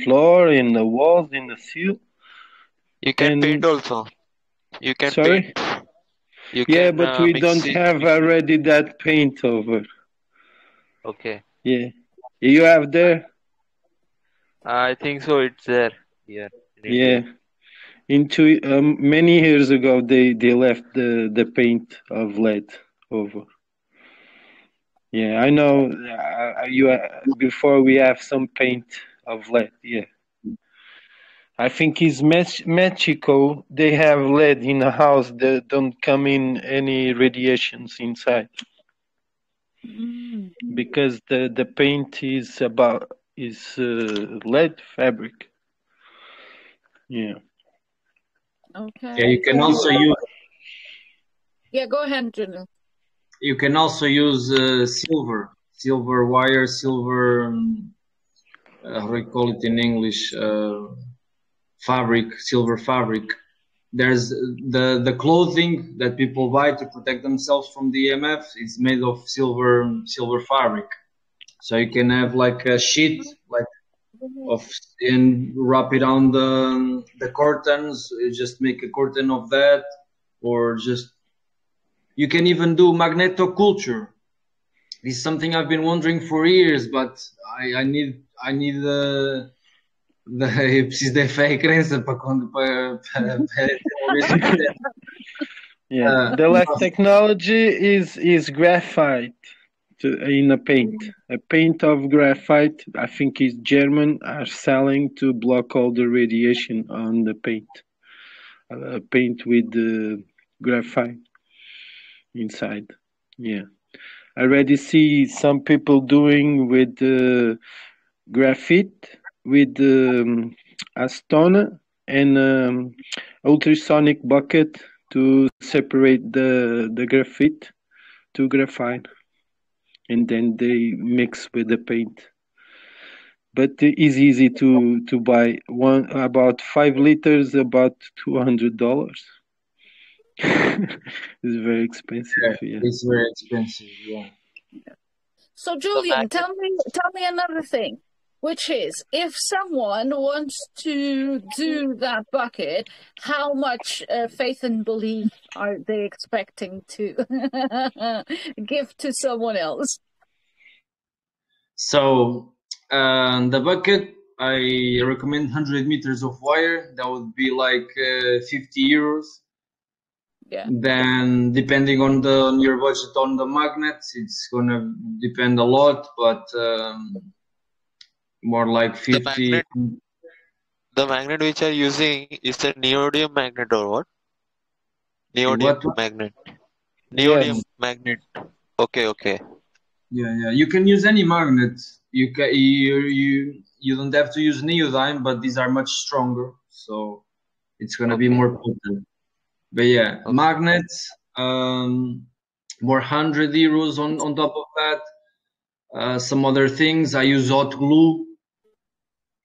floor, in the walls, in the seal. You can paint also. You can sorry? paint. You Yeah, can but we don't have already that paint over. Okay. Yeah. You have there? I think so. It's there here in Yeah. India. Into many years ago, they left the paint of LED over. Yeah, I know. Before we have some paint of LED. Yeah. I think it's Mexico. They have LED in a house that don't come in any radiations inside. Because the paint is LED fabric. Yeah. Okay. Yeah, you can also use. Yeah, go ahead, Julien. You can also use silver wire, silver. How do you call it in English? Fabric, silver fabric. There's the clothing that people buy to protect themselves from the EMF. It's made of silver fabric, so you can have like a sheet and wrap it on the curtains. You just make a curtain of that, or just you can even do magnetoculture. This is something I've been wondering for years, but I need eu preciso da fé e crença para Yeah, the last technology is graphite in a paint. A paint of graphite, I think is German, are selling to block all the radiation on the paint. Paint with graphite inside. Yeah, I already see some people doing with graphite with acetone and ultrasonic bucket to separate the graphite to graphite, and then they mix with the paint. But it's easy to buy about 5 liters, about $200. It's very expensive. Yeah, it's very expensive. Yeah. So Julien, tell me another thing, which is if someone wants to do that bucket, how much faith and belief are they expecting to give to someone else? So the bucket, I recommend 100 meters of wire. That would be like 50 euros. Yeah. Then depending on your budget on the magnets, it's gonna depend a lot, but more like 50. The magnet which are using is a neodymium magnet or what? Neodymium magnet. Neodymium magnet. Okay. Yeah. You can use any magnet. You don't have to use neodyme, but these are much stronger, so it's gonna be more potent. But yeah, magnets, more 100 euros on top of that. Some other things, I use hot glue.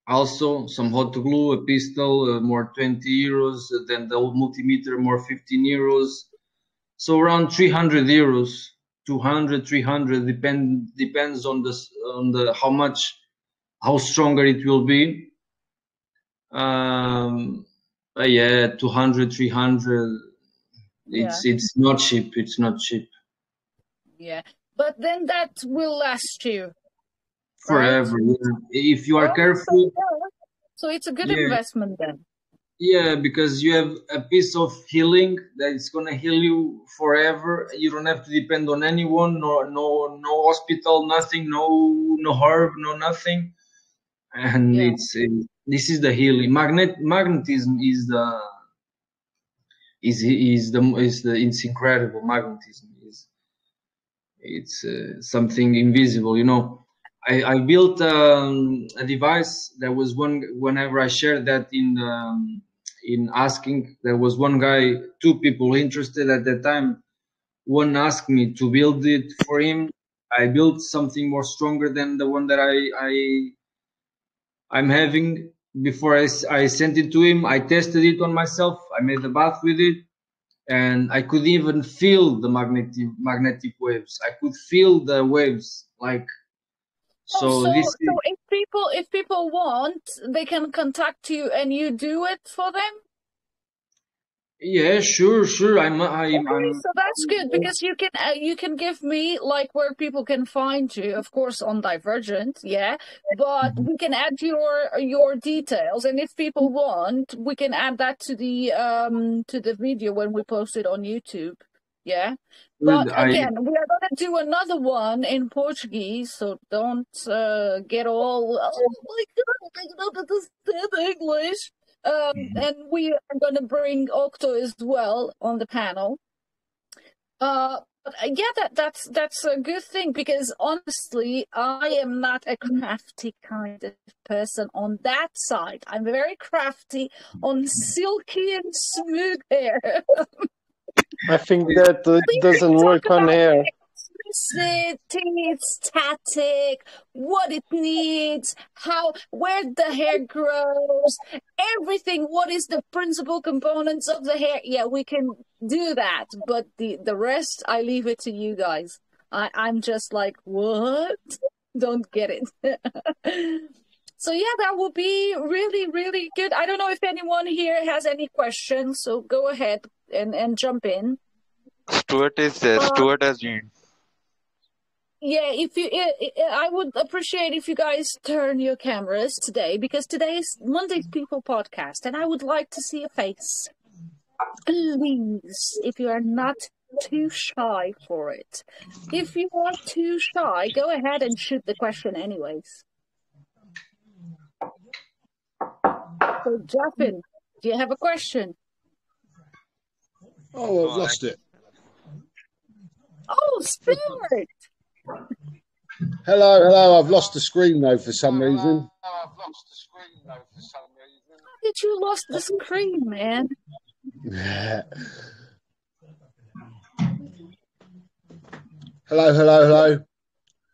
Also, some hot glue, a pistol, more 20 euros. Then the multimeter, more 15 euros. So around 300 euros, 200, 300, depends on how stronger it will be. Yeah, 200, 300. It's not cheap. It's not cheap. Yeah, but then that will last you forever. right? Yeah. If you are careful. So it's a good investment then. Yeah, because you have a piece of healing that is gonna heal you forever. You don't have to depend on anyone, no hospital, nothing, no herb, no nothing. And this is the healing. Magnetism it's incredible. Magnetism it's something invisible. You know, I built a device that was whenever I shared that in asking, there was one guy, two people interested at that time. One asked me to build it for him. I built something more stronger than the one that I'm having. Before I sent it to him, I tested it on myself. I made a bath with it, and I could even feel the magnetic waves. I could feel the waves like. So if people want, they can contact you and you do it for them. Yeah, sure. Okay, so that's good because you can give me like where people can find you, of course, on Divergent, yeah. But we can add your details, and if people want, we can add that to the video when we post it on YouTube, yeah. But again, we are gonna do another one in Portuguese, so don't get all. Oh my God, I don't understand English. And we are going to bring Octo as well on the panel. But yeah, that's a good thing because honestly, I am not a crafty kind of person on that side. I'm very crafty on silky and smooth hair. I think that doesn't work on hair. It's static, what it needs, where the hair grows, everything. What is the principal components of the hair? Yeah, we can do that, but the rest I leave it to you guys. I'm just like, what? Don't get it. So yeah, that will be really, really good. I don't know if anyone here has any questions, so go ahead and jump in. Stuart is there. Stuart has joined. Yeah, I would appreciate if you guys turn your cameras today, because today is Monday People Podcast, and I would like to see a face. Please, if you are not too shy for it. If you are too shy, go ahead and shoot the question anyways. So, Jaffin, do you have a question? Oh, I've lost it. Oh, Stuart! Hello. I've lost the screen though for some reason. How did you lost the screen, man? Hello.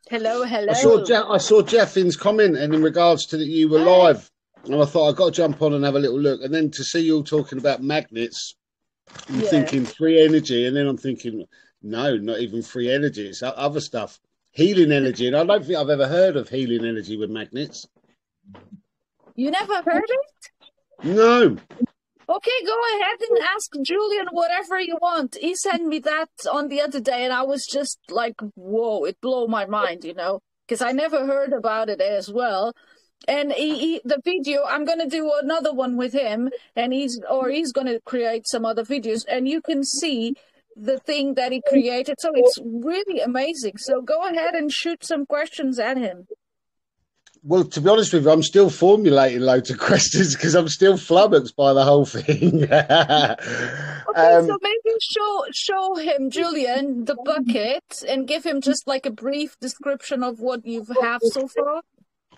Hello. I saw Jeffin's comment, and in regards to that you were live, and I thought I've got to jump on and have a little look, and then to see you all talking about magnets, I'm thinking free energy, and then I'm thinking, no, not even free energy. It's other stuff. Healing energy, and I don't think I've ever heard of healing energy with magnets. You never heard it? No. Okay, go ahead and ask Julien whatever you want. He sent me that on the other day, and I was just like, whoa, it blew my mind, because I never heard about it as well. And the video, I'm going to do another one with him, and he's going to create some other videos, and you can see the thing that he created. So it's really amazing. So go ahead and shoot some questions at him. Well, to be honest with you, I'm still formulating loads of questions because I'm still flummoxed by the whole thing. Okay, so maybe show him, Julien, the bucket and give him just like a brief description of what you have so far.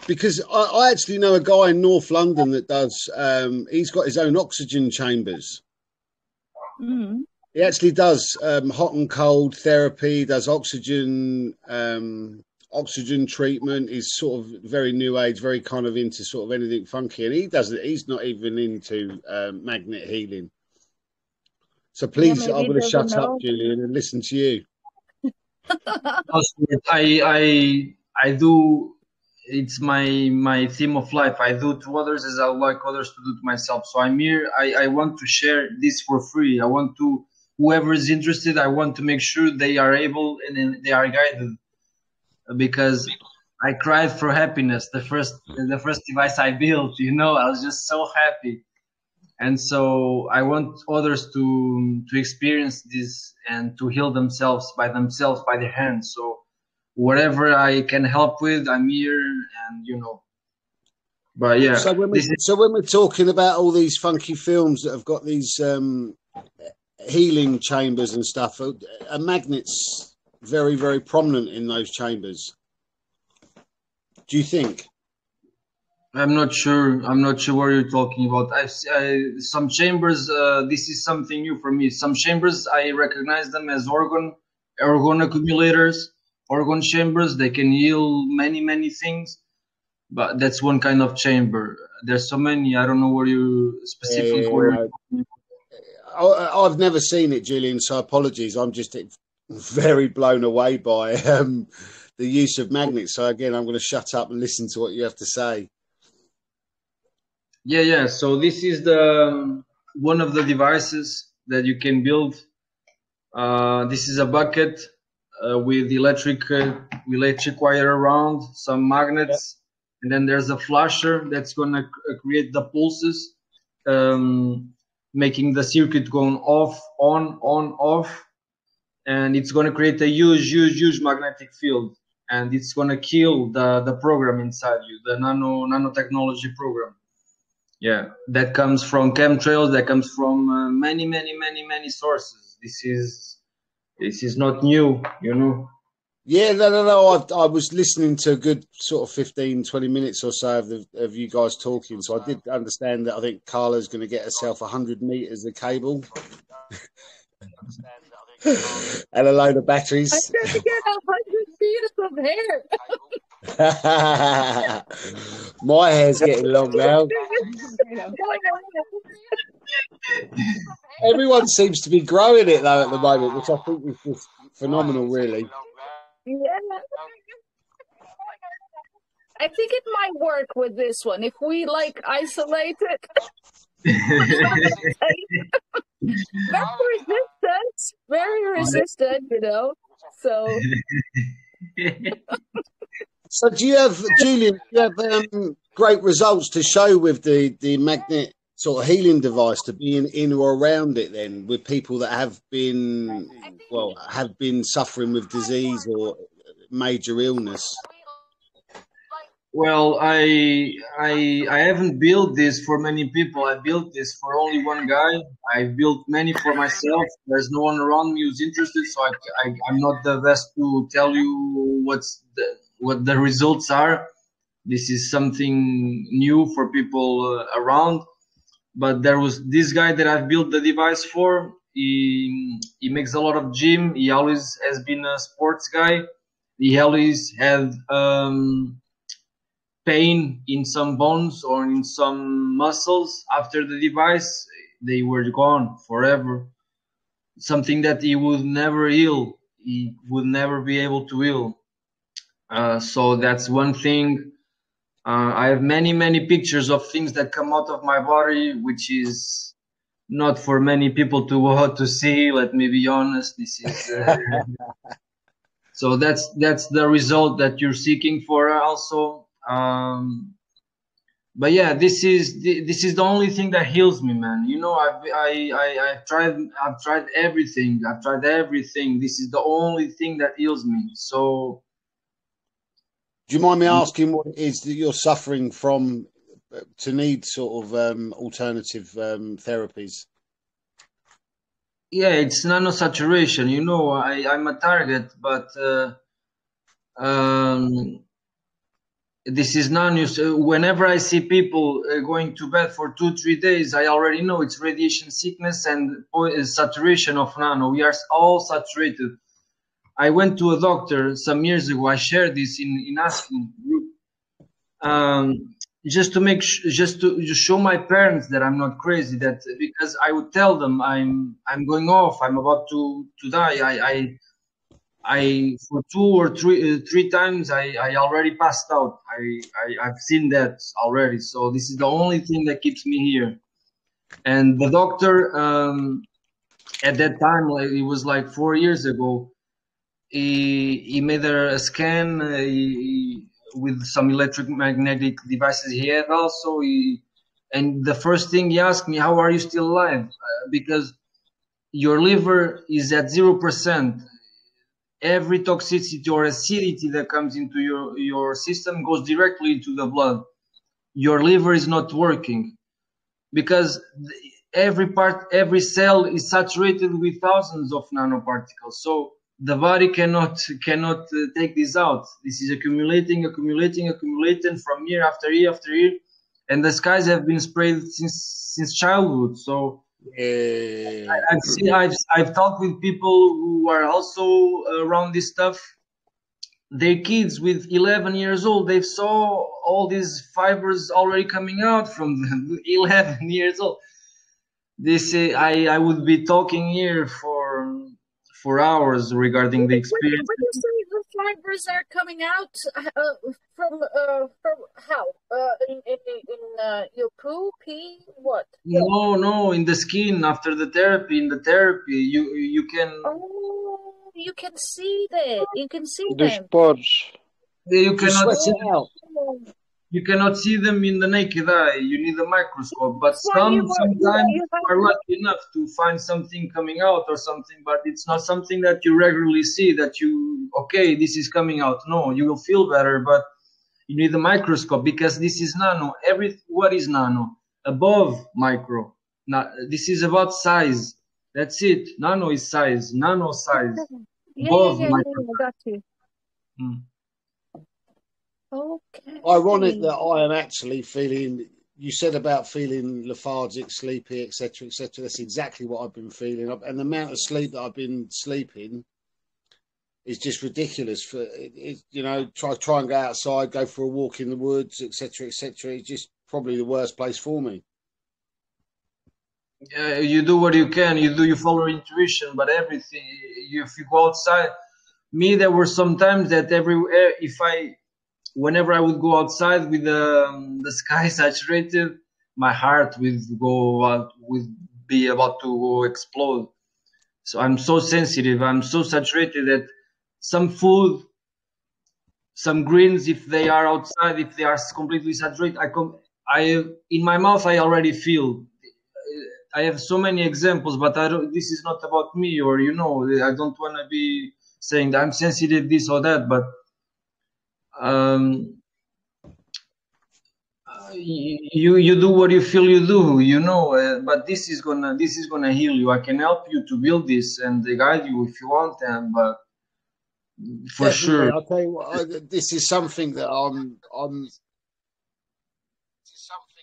Because I actually know a guy in North London that does, he's got his own oxygen chambers. Mm-hmm. He actually does hot and cold therapy, does oxygen treatment. He's sort of very new age, very kind of into sort of anything funky. And he does it. He's not even into magnet healing. So please, I'm going to shut up, Julien, and listen to you. I do it's my theme of life. I do to others as I would like others to do to myself. So I'm here. I want to share this for free. I want to, whoever is interested, I want to make sure they are able and they are guided, because I cried for happiness. The first device I built, you know, I was just so happy. And so I want others to experience this and to heal themselves by their hands. So whatever I can help with, I'm here, and you know. But yeah. So when we're talking about all these funky films that have got these healing chambers and stuff, are magnets very, very prominent in those chambers? Do you think? I'm not sure what you're talking about. Some chambers, this is something new for me. Some chambers, I recognize them as organ accumulators, organ chambers. They can heal many things, but that's one kind of chamber. There's so many. I don't know what you specifically. I've never seen it, Julien, so apologies. I'm just very blown away by the use of magnets. So again, I'm going to shut up and listen to what you have to say. Yeah. So this is the one of the devices that you can build. This is a bucket with electric wire around, some magnets, and then there's a flasher that's gonna create the pulses, making the circuit going off, on, off, and it's gonna create a huge magnetic field, and it's gonna kill the program inside you, the nanotechnology program. Yeah, that comes from chemtrails, that comes from many sources. This is not new, you know. Yeah, no. I was listening to a good sort of 15-20 minutes or so of you guys talking, so I did understand that. I think Carla's going to get herself 100 meters of cable and a load of batteries. I'm going to get 100 meters of hair. My hair's getting long now. Everyone seems to be growing it though at the moment, which I think is just phenomenal, really. Yeah. I think it might work with this one if we like isolate it. Very resistant, you know. So. So do you have, Julien, great results to show with the magnet sort of healing device to be in or around it then, with people that have been suffering with disease or major illness? Well, I haven't built this for many people. I built this for only one guy. I built many for myself. There's no one around me who's interested, so I'm not the best to tell you what the results are. This is something new for people around. But there was this guy that I've built the device for. He makes a lot of gym. He always has been a sports guy. He always had pain in some bones or in some muscles. After the device, they were gone forever. Something that he would never heal. He would never be able to heal. So that's one thing. I have many pictures of things that come out of my body, which is not for many people to see. Let me be honest. This is so that's the result that you're seeking for also. But yeah, this is the only thing that heals me, man. You know, I've tried everything. I've tried everything. This is the only thing that heals me. So. Do you mind me asking what it is that you're suffering from to need sort of alternative therapies? Yeah, it's nanosaturation. You know, I'm a target, but this is whenever I see people going to bed for 2-3 days, I already know it's radiation sickness and saturation of nano. We are all saturated. I went to a doctor some years ago. I shared this in asking group, just to show my parents that I'm not crazy. That because I would tell them I'm going off. I'm about to die. for 2 or 3 times I already passed out. I've seen that already. So this is the only thing that keeps me here. And the doctor at that time, like, it was like 4 years ago. He made a scan with some electromagnetic devices he had also. And the first thing he asked me, how are you still alive? Because your liver is at 0%. Every toxicity or acidity that comes into your system goes directly into the blood. Your liver is not working because every cell is saturated with thousands of nanoparticles. So the body cannot take this out. This is accumulating from year after year after year, and the skies have been sprayed since childhood. So I've talked with people who are also around this stuff. Their kids with 11 years old, they saw all these fibers already coming out from them. 11 years old. This I would be talking here for hours regarding the experience. When you say the fibers are coming out from how? In your poo, pee, what? No, in the skin after the therapy. In the therapy, you can. Oh, you can see that. You can see The them. spores. You cannot see it out. You cannot see them in the naked eye. You need a microscope. But sometimes you are lucky enough to find something coming out or something, but it's not something that you regularly see, that okay, this is coming out. No, you will feel better, but you need a microscope because this is nano. What is nano? Above micro. This is about size. That's it. Nano is size. Nano size. Above micro. Got you. Okay. Ironic that I am actually feeling. You said about feeling lethargic, sleepy, etc., etc. That's exactly what I've been feeling, and the amount of sleep that I've been sleeping is just ridiculous. Try and go outside, go for a walk in the woods, etc., etc. It's just probably the worst place for me. You do what you can. You follow intuition, but everything. If you go outside, there were some times that whenever I would go outside with the sky saturated, my heart would be about to explode. So I'm so sensitive. I'm so saturated that some food, some greens, if they are outside, if they are completely saturated, in my mouth I already feel. I have so many examples, but this is not about me, or I don't want to be saying that I'm sensitive, this or that, but you do what you feel you do, but this is gonna heal you. I can help you to build this and guide you if you want, but for Definitely. sure, I'll tell you what, this is something that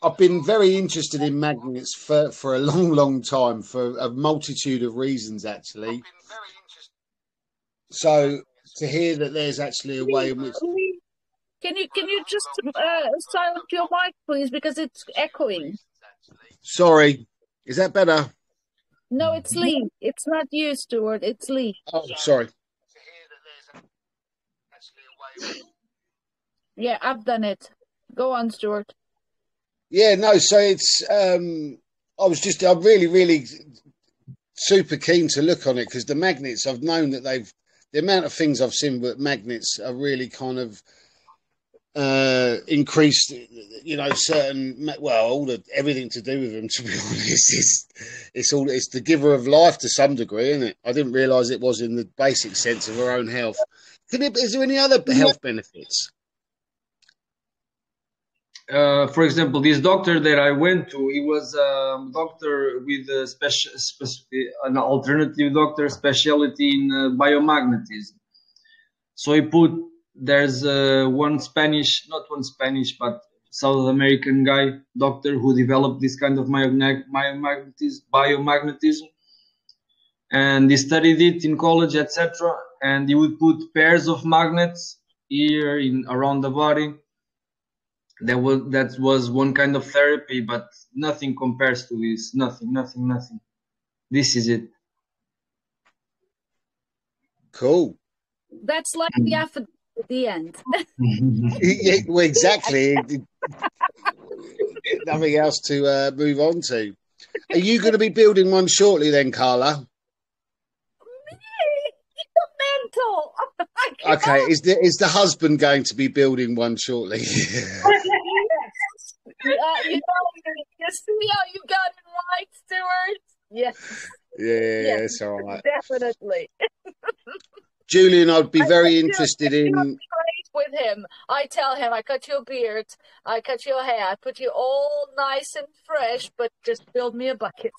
I've been very interested in magnets for a long time, for a multitude of reasons, actually. So to hear that there's actually a way in which. Can you just silence your mic, please, because it's echoing. Sorry, is that better? No, it's Lee. It's not you, Stuart. It's Lee. Oh, sorry. Yeah, I've done it. Go on, Stuart. Yeah, no. So it's. I'm really super keen to look on it because the magnets. I've known that the amount of things I've seen with magnets are really kind of. Increased, everything to do with them. To be honest, it's the giver of life to some degree, isn't it? I didn't realise it was in the basic sense of our own health. Is there any other health benefits? For example, this doctor that I went to, he was a doctor with an alternative doctor specialty in biomagnetism. So there's but South American guy, doctor, who developed this kind of biomagnetism, and he studied it in college, etc. And he would put pairs of magnets here around the body. That was one kind of therapy, but nothing compares to this. Nothing. This is it. Cool. That's like the affidavit at the end. Yeah, well, exactly. Nothing else to move on to. Are you going to be building one shortly then, Carla? Mental. Okay, is the husband going to be building one shortly? Yes. You see how you got it right, Stuart? Yes. Yeah, it's all right. Definitely. Julien, I'd be very interested in. With him, I tell him, I cut your beard, I cut your hair, I put you all nice and fresh, but just build me a bucket.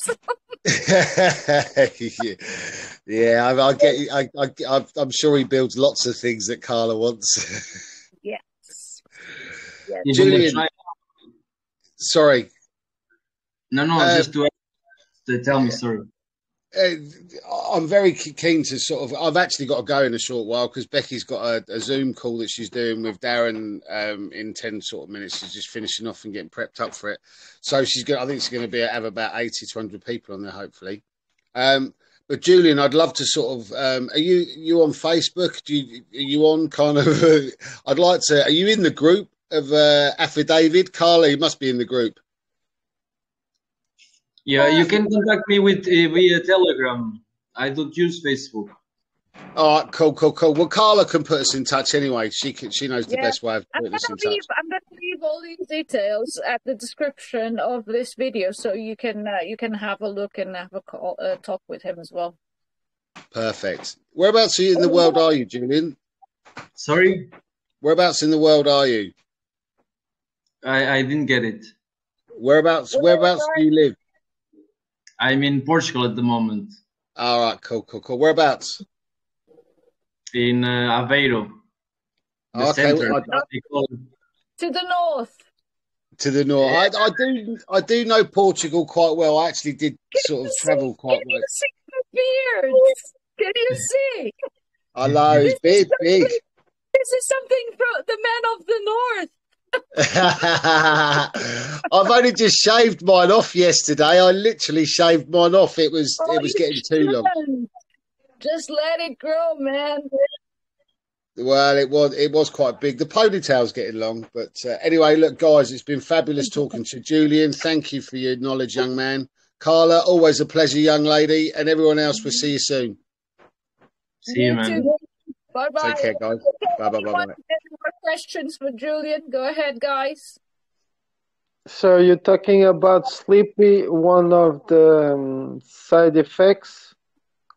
Yeah, I get. I'm sure he builds lots of things that Carla wants. Yes. Julien, sorry. No, just to tell me, sorry. I'm very keen to sort of. I've actually got to go in a short while because Becky's got a Zoom call that she's doing with Darren in 10 sort of minutes. She's just finishing off and getting prepped up for it. So she's going. I think she's going to have about 80 to 100 people on there, hopefully. But Julien, I'd love to sort of. Are you on Facebook? Are you on kind of? I'd like to. Are you in the group of Affidavit? Carla, you must be in the group. Yeah, you can contact me with via Telegram. I don't use Facebook. All right, cool. Well, Carla can put us in touch anyway. She knows the best way of putting us in touch. I'm going to leave all these details at the description of this video, so you can have a look and have a talk with him as well. Perfect. Whereabouts in the world are you, Julien? Sorry? Whereabouts in the world are you? I didn't get it. Whereabouts do you live? I'm in Portugal at the moment. All right, cool. Whereabouts? In Aveiro. The center. To the north. To the north. Yeah. I do know Portugal quite well. I actually did sort of travel quite well. Can you see the beards? Can you see? I know, it's big. This is something from the man of the north. I've only just shaved mine off yesterday. I literally shaved mine off. It was getting too long. Just let it grow, man. Well, it was quite big. The ponytail's getting long, but anyway, look, guys, it's been fabulous talking to Julien. Thank you for your knowledge, young man. Carla, always a pleasure, young lady, and everyone else. We'll see you soon. See you, man. Bye-bye. Take care, guys. Bye. Any more questions for Julien? Go ahead, guys. So you're talking about sleepy, one of the side effects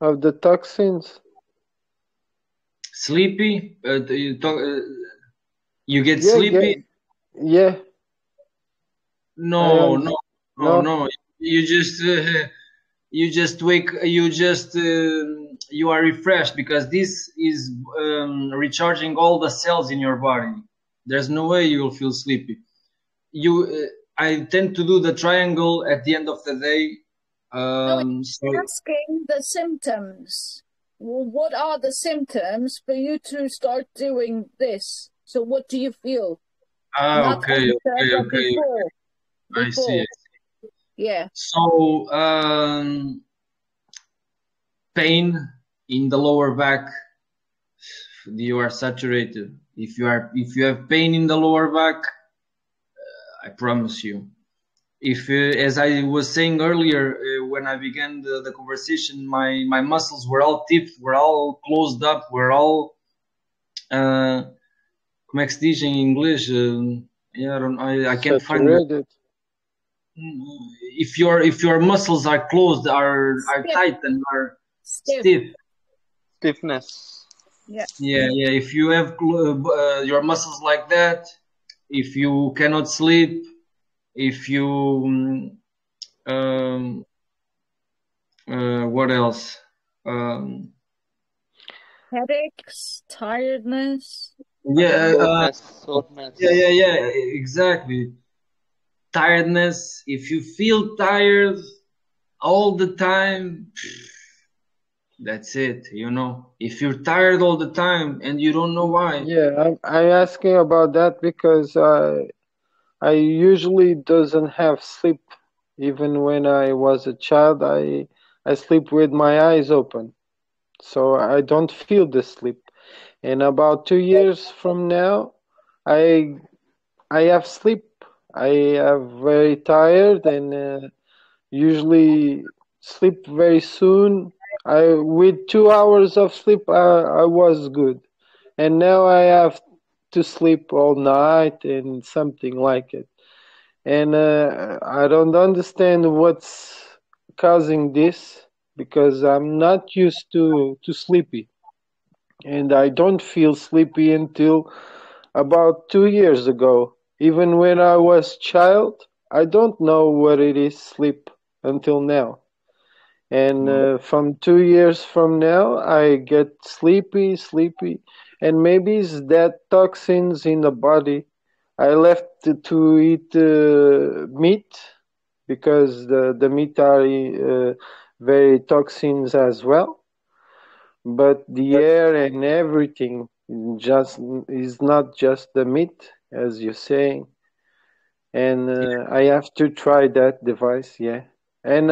of the toxins? Sleepy? You get sleepy? Yeah. No. You just wake. You are refreshed because this is recharging all the cells in your body. There's no way you will feel sleepy. I tend to do the triangle at the end of the day. I'm asking the symptoms. Well, what are the symptoms for you to start doing this? So what do you feel? Okay. Before. I see. Yeah. So pain in the lower back. You are saturated. If you have pain in the lower back, I promise you. If, as I was saying earlier, when I began the conversation, my muscles were all stiff, were all closed up, were all, como é que se diz em inglês? I can't find it. If your muscles are closed, are tight and are stiff. Stiffness. Yeah. If you have your muscles like that, if you cannot sleep, if you what else? Headaches, tiredness. Soreness. Yeah, exactly. Tiredness. If you feel tired all the time, that's it. If you're tired all the time and you don't know why. Yeah, I'm asking about that because I usually doesn't have sleep. Even when I was a child, I sleep with my eyes open, so I don't feel the sleep. And about 2 years from now, I have sleep. I am very tired and usually sleep very soon. With 2 hours of sleep, I was good, and now I have to sleep all night and something like it. And I don't understand what's causing this because I'm not used to sleepy, and I don't feel sleepy until about 2 years ago. Even when I was child, I don't know what it is sleep until now. And from 2 years from now, I get sleepy, and maybe it's that toxins in the body. I left to eat meat because the meat are very toxins as well. But the air and everything just is not just the meat, as you're saying. And I have to try that device, yeah. And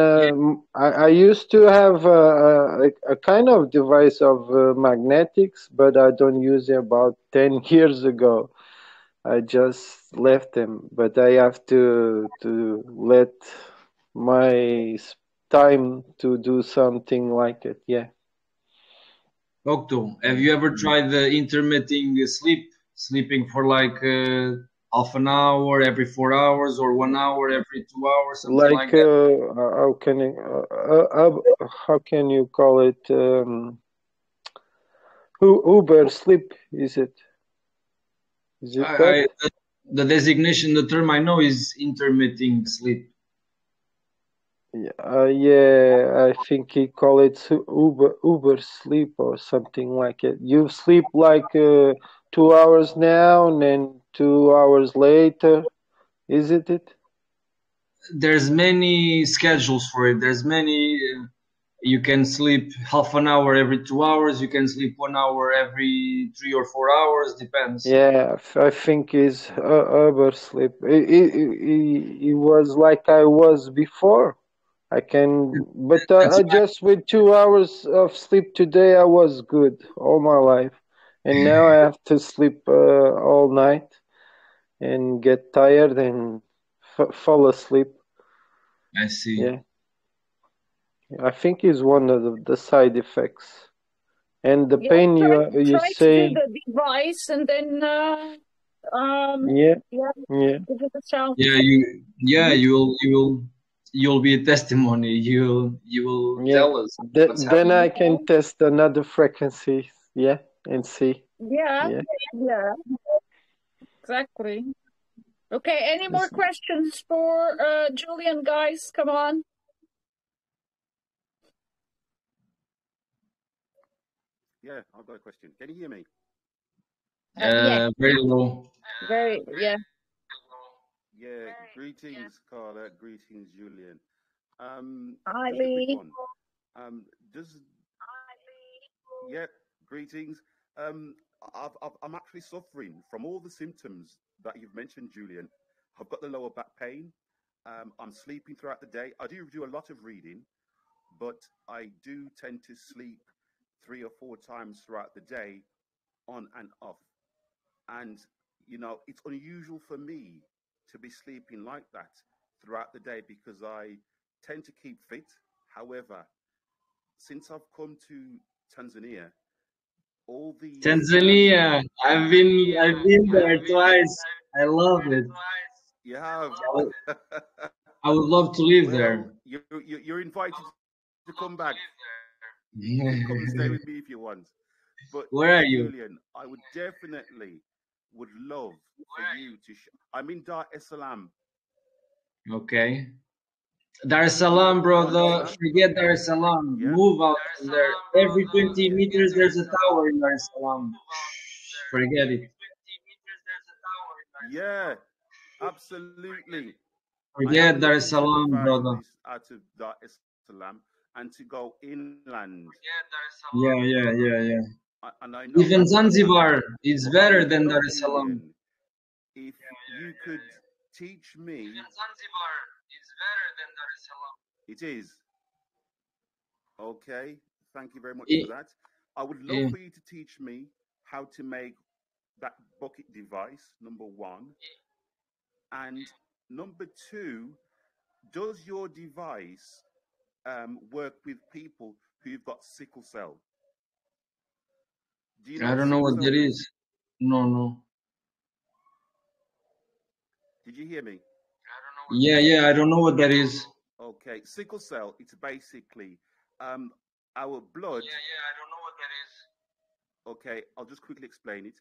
I used to have a kind of device of magnetics, but I don't use it about 10 years ago. I just left them, but I have to let my time to do something like it, yeah. Octo, have you ever tried the intermittent sleeping for like half an hour every 4 hours or 1 hour every 2 hours, something like that? How can you call it? Uber sleep, is it? Is it that? The designation, the term I know is intermittent sleep. Yeah, I think he call it Uber sleep or something like it. You sleep like 2 hours now and then 2 hours later, isn't it? There's many schedules for it. There's many. You can sleep half an hour every 2 hours. You can sleep 1 hour every 3 or 4 hours. Depends. Yeah, I think it's Uber sleep. It was like I was before. I can, but I just with 2 hours of sleep today, I was good all my life, and now I have to sleep all night and get tired and fall asleep. I see. Yeah, I think is one of the side effects, and the pain you say. Try to do the device and then Yeah. give it a shot. Yeah, you'll be a testimony. You will tell us what's happening. Then I can test another frequency, yeah, and see. Yeah. Exactly. Okay, any more questions for Julien, guys? Come on. Yeah, I've got a question. Can you hear me? Yeah. Very low. Yeah. Yeah, greetings, Carla. Greetings, Julien. Hi, just a quick Lee. one. Yeah, greetings. I'm actually suffering from all the symptoms that you've mentioned, Julien. I've got the lower back pain. I'm sleeping throughout the day. I do a lot of reading, but I do tend to sleep 3 or 4 times throughout the day, on and off. And, it's unusual for me to be sleeping like that throughout the day because I tend to keep fit. However, since I've come to Tanzania, all these Tanzania, I've been there twice. I love it. You have. I would love to live there. You're invited to come back. You can come and stay with me if you want. But where are you? Julien, I would definitely would love for you to. I'm in Dar es Salaam. Okay. Dar es Salaam, brother. Forget Dar es Salaam. Yeah. Move out from there. Every 20 meters, there's a tower in Dar es Salaam. Forget it. Yeah, absolutely. Forget Dar es Salaam, brother. Out of Dar es Salaam and to go inland. Yeah. And I know even Zanzibar is better than Dar es Salaam. If you could teach me. Even Zanzibar is better than Dar es Salaam. It is. Okay. Thank you very much for that. I would love for you to teach me how to make that bucket device, number one. And number two, does your device work with people who've got sickle cell? Do you know I don't know what that is. No. Did you hear me? Yeah, I don't know what that is. Okay, sickle cell, it's basically our blood. Yeah, I don't know what that is. Okay, I'll just quickly explain it.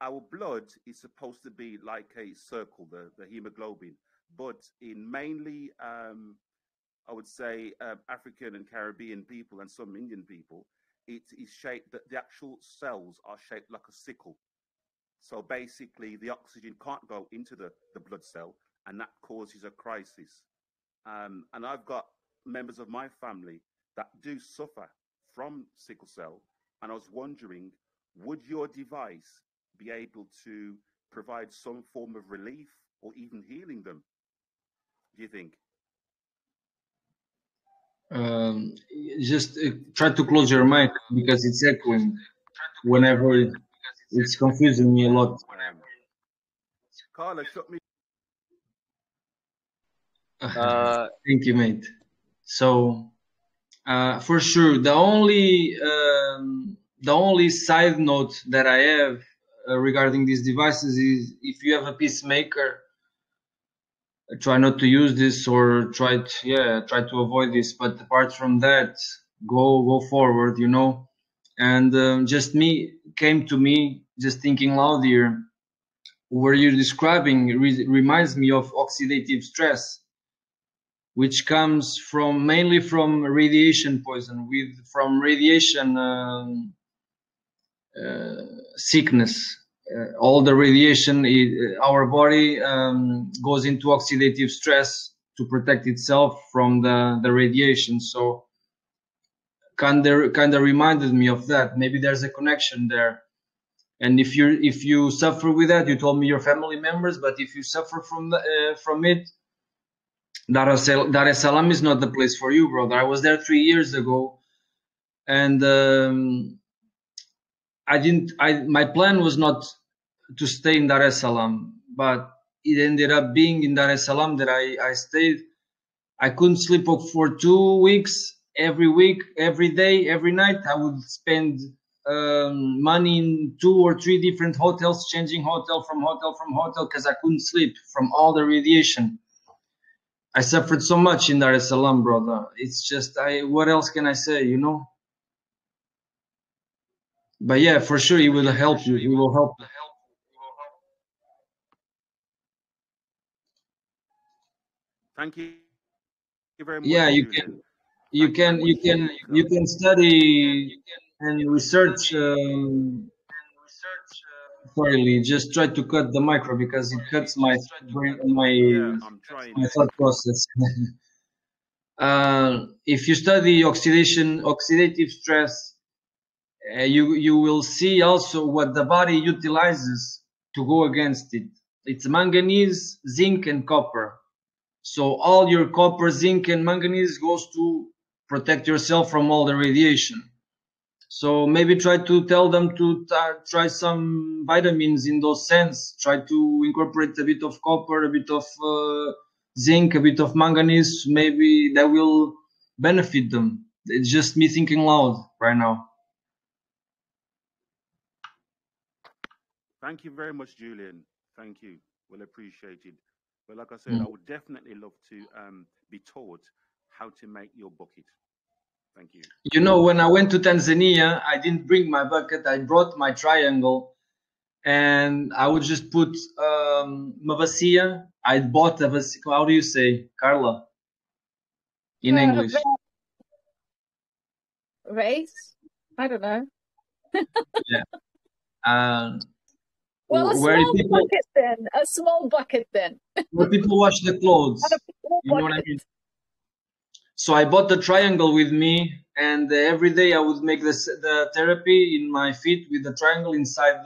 Our blood is supposed to be like a circle, the hemoglobin, but in mainly, I would say, African and Caribbean people and some Indian people, it is shaped that the actual cells are shaped like a sickle. So basically, the oxygen can't go into the blood cell, and that causes a crisis. And I've got members of my family that do suffer from sickle cell, and I was wondering, would your device be able to provide some form of relief or even healing them? Do you think? Just try to close your mic because it's echoing whenever it's confusing me a lot. Carla, shut me. Thank you, mate. So for sure, the only side note that I have regarding these devices is if you have a pacemaker, try not to use this, or try to avoid this. But apart from that, go forward, you know. And just came to me just thinking loud here. Where you're describing reminds me of oxidative stress, which comes mainly from radiation poison, from radiation sickness. All the radiation, our body goes into oxidative stress to protect itself from the radiation. So kind of reminded me of that. Maybe there's a connection there. And if you suffer with that, you told me your family members, but if you suffer from it, Dar es Salaam is not the place for you, brother. I was there 3 years ago, and my plan was not to stay in Dar es Salaam, but it ended up being in Dar es Salaam that I stayed. I couldn't sleep for 2 weeks. Every week, every day, every night, I would spend money in 2 or 3 different hotels, changing hotel from hotel, because I couldn't sleep from all the radiation. I suffered so much in Dar es Salaam, brother. It's just, what else can I say, you know? But yeah, for sure, it will help you. It will help you. Thank you very much. Yeah, you can study and research. Sorry, Lee, just try to cut the micro because it cuts my thought process. If you study oxidative stress, you will see also what the body utilizes to go against it. It's manganese, zinc, and copper. So all your copper, zinc, and manganese goes to protect yourself from all the radiation. So maybe try to tell them to try some vitamins in those sense. Try to incorporate a bit of copper, a bit of zinc, a bit of manganese. Maybe that will benefit them. It's just me thinking loud right now. Thank you very much, Julien. Thank you. Well appreciated. But like I said, I would definitely love to be taught how to make your bucket. Thank you. You know, when I went to Tanzania, I didn't bring my bucket. I brought my triangle, and I would just put mavasia. I bought a how do you say, Carla, in English? Vase? I don't know. Yeah. Well, a small bucket then. Where people wash the clothes. You know what I mean? So I bought the triangle with me, and every day I would make the therapy in my feet with the triangle inside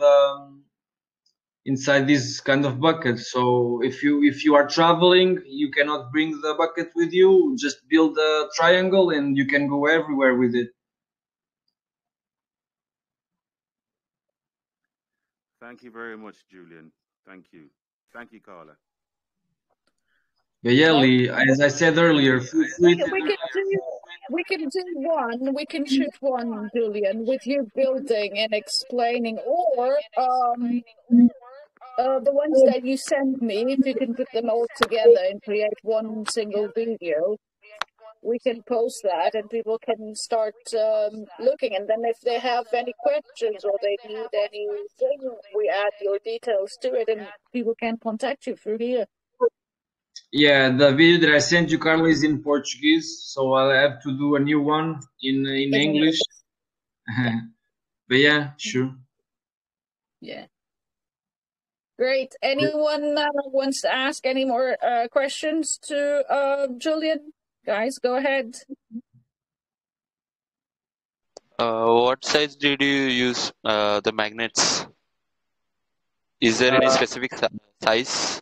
this kind of bucket. So if you are traveling, you cannot bring the bucket with you. Just build a triangle, and you can go everywhere with it. Thank you very much, Julien. Thank you. Thank you, Carla. But yeah, Lee, as I said earlier, feel free to we can do one. We can shoot one, Julien, with you building and explaining, or the ones that you send me. If you can put them all together and create one single video, we can post that and people can start looking. And then if they have any questions or they need anything, we add your details to it and people can contact you through here. Yeah, the video that I sent you, Carla, is in Portuguese, so I'll have to do a new one in English. Yeah. But yeah, sure. Yeah. Great. Anyone wants to ask any more questions to Julien? Guys, go ahead. What size did you use the magnets? Is there any specific size?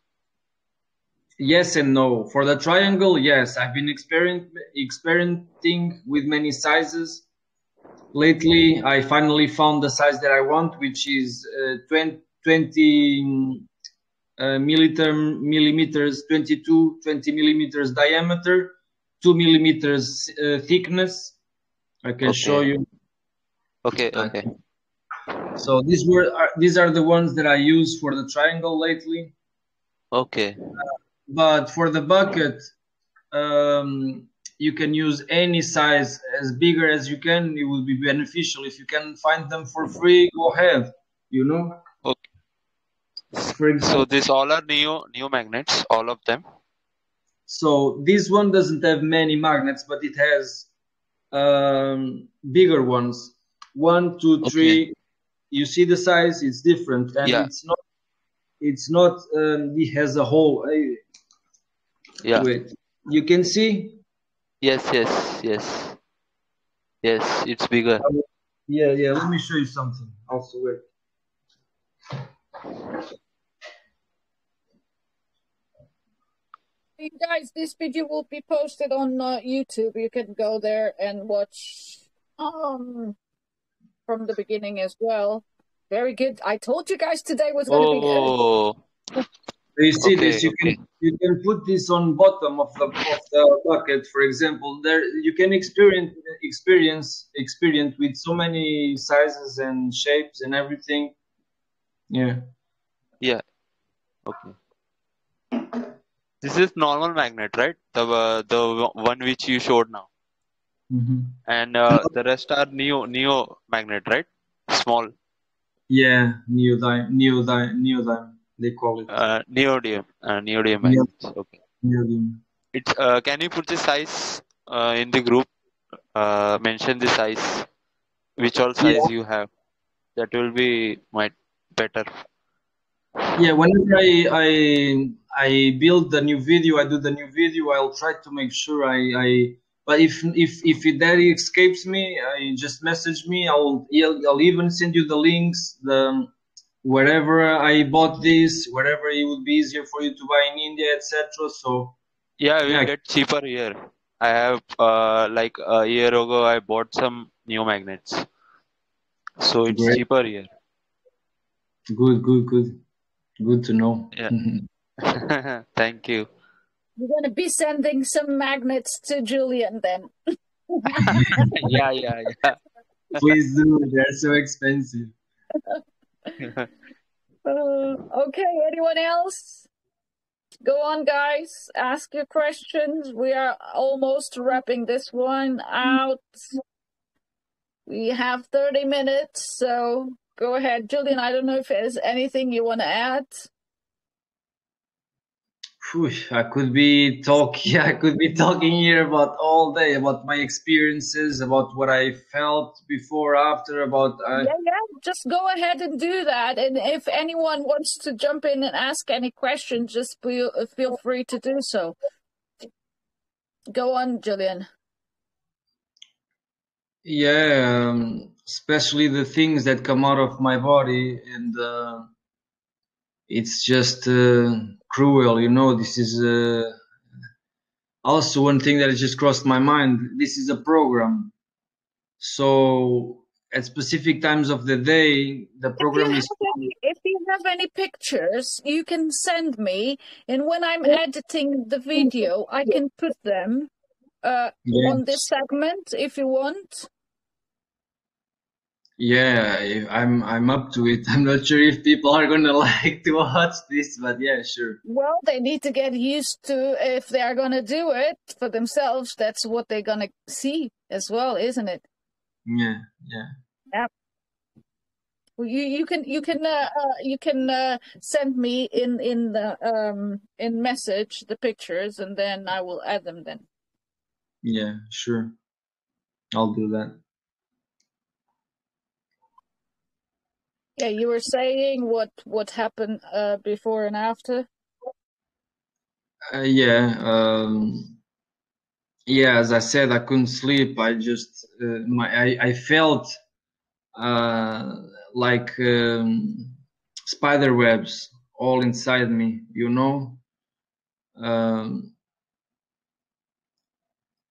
Yes and no. For the triangle, yes. I've been experimenting with many sizes. Lately, I finally found the size that I want, which is 20 millimeters, 20 millimeters diameter, 2 millimeters thickness. I can show you. Okay. So these are the ones that I use for the triangle lately. Okay. But for the bucket, you can use any size, as bigger as you can. It will be beneficial. If you can find them for free, go ahead. You know. Okay. For example, so these all are neo magnets, all of them. So this one doesn't have many magnets, but it has bigger ones. 1, 2, 3. You see the size? It's different, and it's not. It has a hole. Yeah. Wait. You can see? Yes. It's bigger. Yeah. Let me show you something. Also, wait. Hey guys, this video will be posted on YouTube. You can go there and watch from the beginning as well. Very good. I told you guys today was going to be good. You see this? You can put this on bottom of the bucket, for example. There you can experience with so many sizes and shapes and everything. Yeah. Okay. This is normal magnet, right? The one which you showed now. Mm-hmm. And the rest are neo magnet, right? Small. Yeah, neodyme. They call it. Neodymium magnets. Okay. Neodymium. It's can you put the size in the group? Mention the size, which all size you have. That will be better. Yeah, whenever I build the new video, I do the new video. I'll try to make sure But if that escapes me, just message me. I'll even send you the links, wherever I bought this, wherever it would be easier for you to buy in India, etc. So yeah, we'll get cheaper here. I have like a year ago I bought some new magnets, so it's cheaper here. Good to know. Yeah. Thank you. You're going to be sending some magnets to Julien then. Yeah. Please do. They're so expensive. Okay, anyone else? Go on, guys. Ask your questions. We are almost wrapping this one out. We have 30 minutes, so go ahead. Julien, I don't know if there's anything you want to add. I could be talking here about all day about my experiences, about what I felt before, after, about just go ahead and do that. And if anyone wants to jump in and ask any questions, just feel free to do so. Go on, Julien. Yeah, especially the things that come out of my body, and it's just cruel, you know. This is also one thing that has just crossed my mind. This is a program, so at specific times of the day, the program is. If you have any pictures, you can send me, and when I'm editing the video, I can put them on this segment if you want. Yeah, I'm up to it. I'm not sure if people are gonna like to watch this, but yeah, sure. Well, they need to get used to, if they are gonna do it for themselves, that's what they're gonna see as well, isn't it? Yeah. Yeah. Well, you can send me in the in message the pictures, and then I will add them then. Yeah, sure. I'll do that. Yeah, you were saying what happened before and after. Yeah, as I said, I couldn't sleep. I just I felt like spider webs all inside me, you know.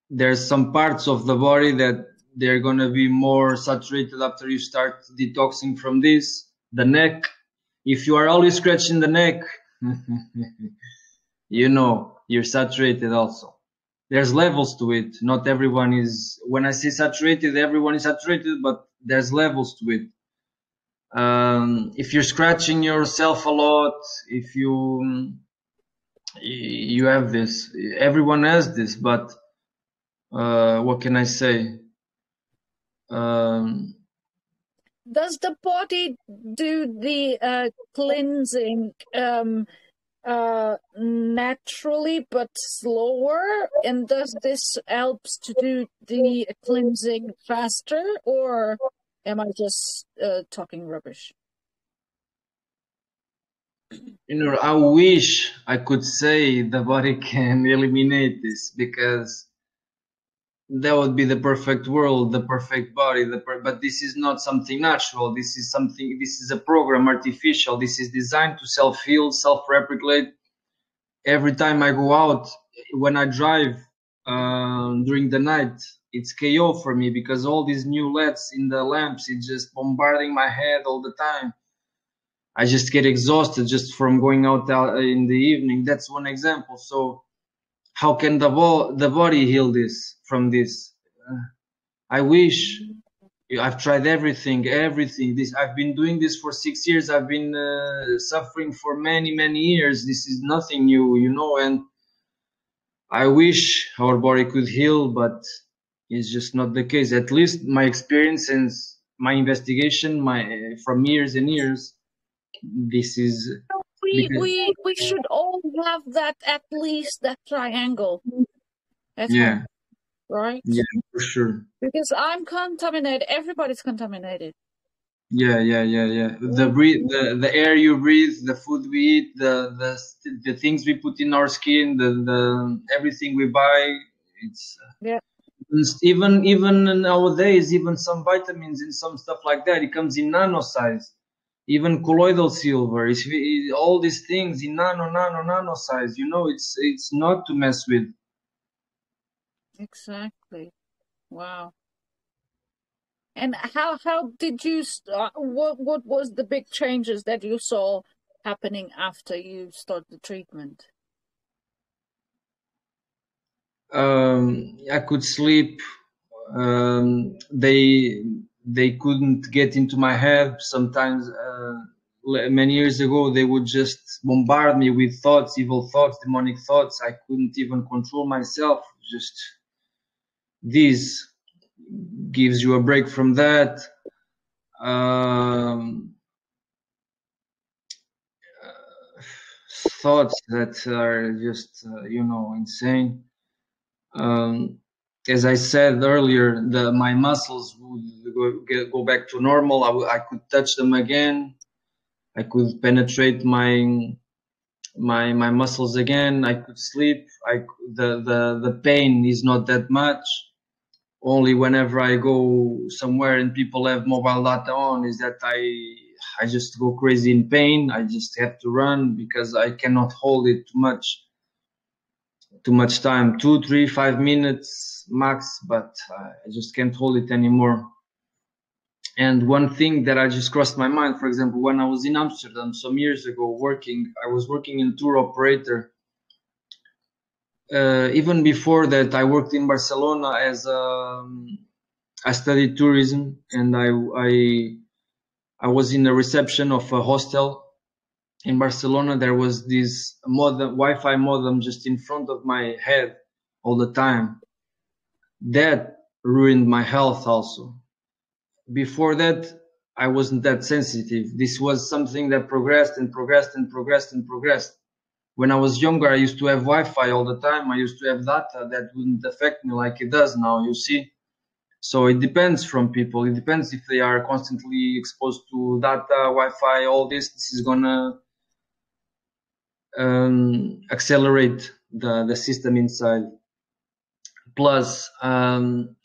There's some parts of the body that they're gonna be more saturated after you start detoxing from this. The neck, if you are always scratching the neck, you know, you're saturated also. There's levels to it. Not everyone is, when I say saturated, everyone is saturated, but there's levels to it. If you're scratching yourself a lot, if you have this, everyone has this, but what can I say? Does the body do the cleansing naturally but slower, and does this helps to do the cleansing faster, or am I just talking rubbish? You know, I wish I could say the body can eliminate this, because that would be the perfect world, the perfect body, but this is not something natural. This is a program, artificial. This is designed to self-heal, self-replicate. Every time I go out, when I drive during the night, it's KO for me, because all these new LEDs in the lamps, it's just bombarding my head all the time. I just get exhausted just from going out in the evening. That's one example. So how can the body heal this from this? I wish. I've tried everything. This, I've been doing this for 6 years. I've been suffering for many years. This is nothing new, you know, and I wish our body could heal, but it's just not the case. At least my experience and my investigation, from years and years, this is. We should all have that, at least that triangle at home, right? Yeah, for sure. Because I'm contaminated. Everybody's contaminated. Yeah. The air you breathe, the food we eat, the things we put in our skin, the everything we buy. It's even nowadays, even some vitamins and some stuff like that, it comes in nano size. Even colloidal silver, all these things in nano size. You know, it's not to mess with. Exactly. Wow. And how did you what was the big changes that you saw happening after you started the treatment? I could sleep. They couldn't get into my head. Sometimes, many years ago, they would just bombard me with thoughts, evil thoughts, demonic thoughts. I couldn't even control myself. Just this gives you a break from that. Thoughts that are just insane. As I said earlier, my muscles would go back to normal. I could touch them again. I could penetrate my muscles again. I could sleep. The pain is not that much. Only whenever I go somewhere and people have mobile data on, is that I just go crazy in pain. I just have to run, because I cannot hold it too much time, 2, 3, 5 minutes max, but I just can't hold it anymore. And one thing that I just crossed my mind, for example, when I was in Amsterdam some years ago I was working in tour operator. Even before that, I worked in Barcelona as I studied tourism, and I was in the reception of a hostel in Barcelona. There was this Wi-Fi modem just in front of my head all the time. That ruined my health also. Before that, I wasn't that sensitive. This was something that progressed and progressed and progressed and progressed. When I was younger, I used to have Wi-Fi all the time. I used to have data that wouldn't affect me like it does now, you see. So it depends from people. It depends if they are constantly exposed to data, Wi-Fi, all this. This is gonna accelerate the system inside. Plus,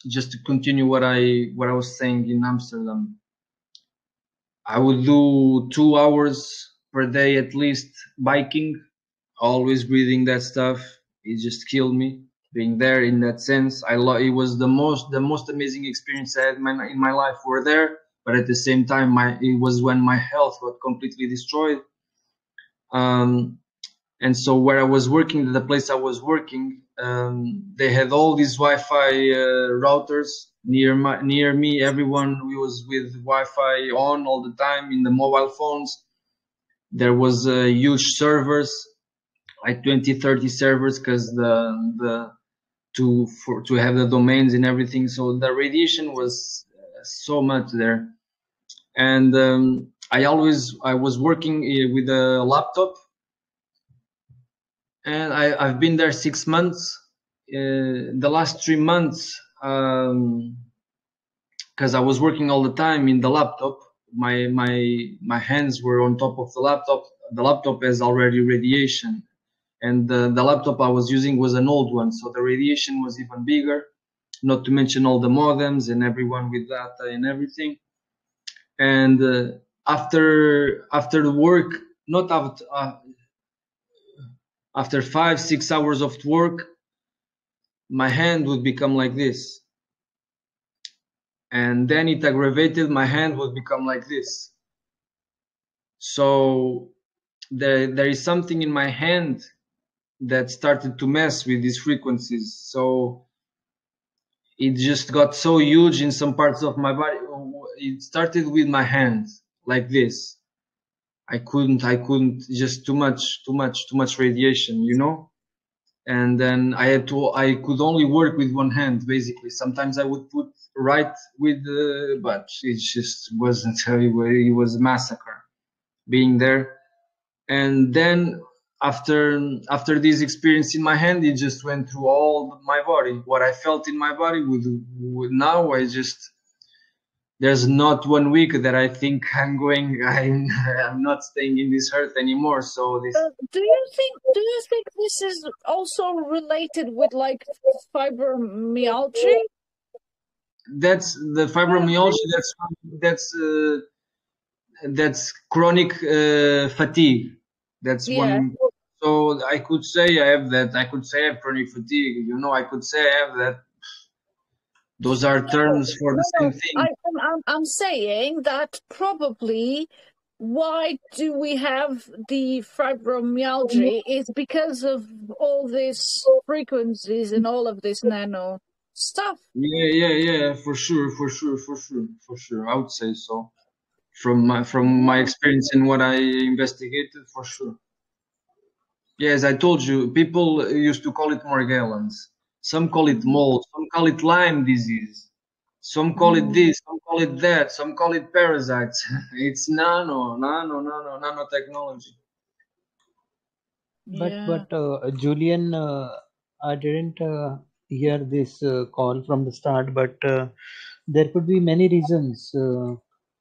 just to continue what I was saying in Amsterdam, I would do 2 hours per day at least biking, always breathing that stuff. It just killed me being there in that sense. It was the most amazing experience I had in my life. Were there, but at the same time, it was when my health got completely destroyed. And so where I was working, the place I was working, they had all these Wi-Fi routers near me. Everyone was with Wi-Fi on all the time in the mobile phones. There was huge servers, like 20, 30 servers, because to have the domains and everything. So the radiation was so much there. And I was working with a laptop. And I've been there 6 months. The last 3 months, because I was working all the time in the laptop, my hands were on top of the laptop. The laptop has already radiation, and the laptop I was using was an old one, so the radiation was even bigger. Not to mention all the modems and everyone with data and everything. And after the work, not after 5-6 hours of work, my hand would become like this. And then it aggravated, my hand would become like this. So there is something in my hand that started to mess with these frequencies. So it just got so huge in some parts of my body. It started with my hand like this. I couldn't, just too much radiation, you know? And then I could only work with one hand, basically. Sometimes I would put right with but it just wasn't, it was a massacre being there. And then after this experience in my hand, it just went through all my body. What I felt in my body with now, there's not 1 week that I think I'm not staying in this earth anymore. So this. Do you think this is also related with like fibromyalgia? That's the fibromyalgia. That's chronic fatigue. That's one. So I could say I have that. I could say I have chronic fatigue. You know, I could say I have that. Those are terms for the same thing. I'm saying that probably why do we have the fibromyalgia is because of all these frequencies and all of this nano stuff. Yeah, for sure. I would say so. From my experience and what I investigated, for sure. Yes, I told you, people used to call it Morgellons. Some call it mold, some call it Lyme disease, some call it this, some call it that, some call it parasites. It's nanotechnology. But Julien, I didn't hear this call from the start, but there could be many reasons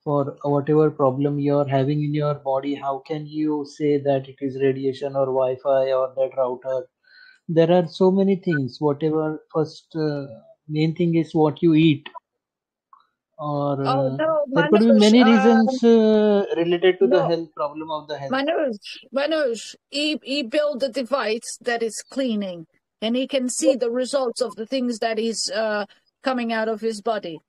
for whatever problem you're having in your body. How can you say that it is radiation or Wi-Fi or that router? There are so many things. Whatever, first main thing is what you eat. Or there could be many reasons related to the health problem of the health. Manoj, he built a device that is cleaning, and he can see the results of the things that is coming out of his body.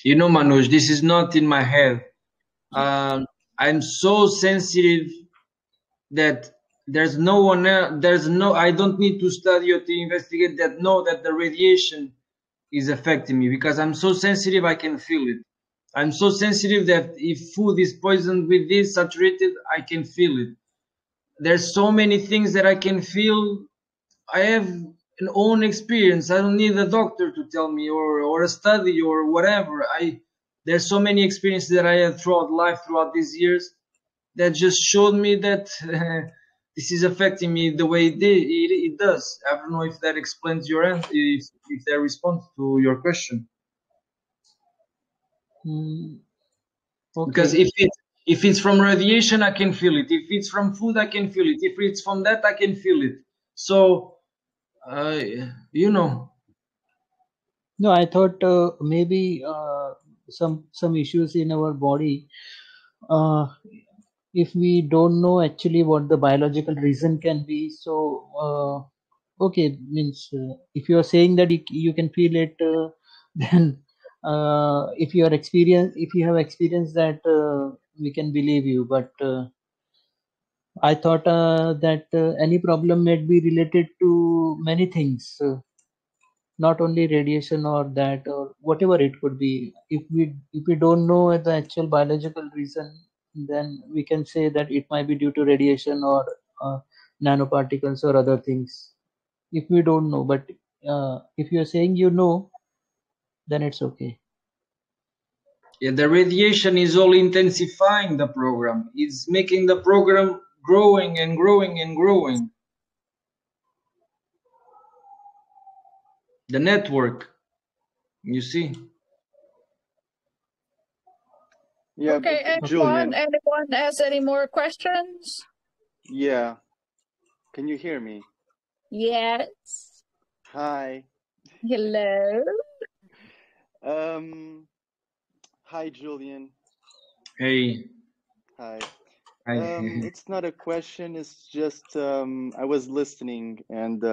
You know, Manoj, this is not in my head. I'm so sensitive that there's no one else, I don't need to study or to investigate that, know that the radiation is affecting me, because I'm so sensitive, I can feel it. I'm so sensitive that if food is poisoned with this, saturated, I can feel it. There's so many things that I can feel. I have an own experience. I don't need a doctor to tell me, or a study or whatever. There's so many experiences that I had throughout life, throughout these years, that just showed me that this is affecting me the way it does. I don't know if that explains your answer, if that responds to your question. Because Okay. if it's from radiation, I can feel it. If it's from food, I can feel it. If it's from that, I can feel it. So, you know. No, I thought maybe some issues in our body. If we don't know actually what the biological reason can be, so okay, means if you are saying that you can feel it, then if you have experienced that, we can believe you. But I thought that any problem might be related to many things, not only radiation or that or whatever it could be. If we don't know the actual biological reason, then we can say that it might be due to radiation or nanoparticles or other things. If we don't know, but if you're saying you know, then it's okay. Yeah, the radiation is all intensifying the program. It's making the program growing and growing and growing. The network, you see. Yeah, Okay, Julien. anyone has any more questions? Yeah. Can you hear me? Yes. Hi. Hello. Hi, Julien. Hey. Hi. Hi. It's not a question. It's just I was listening, and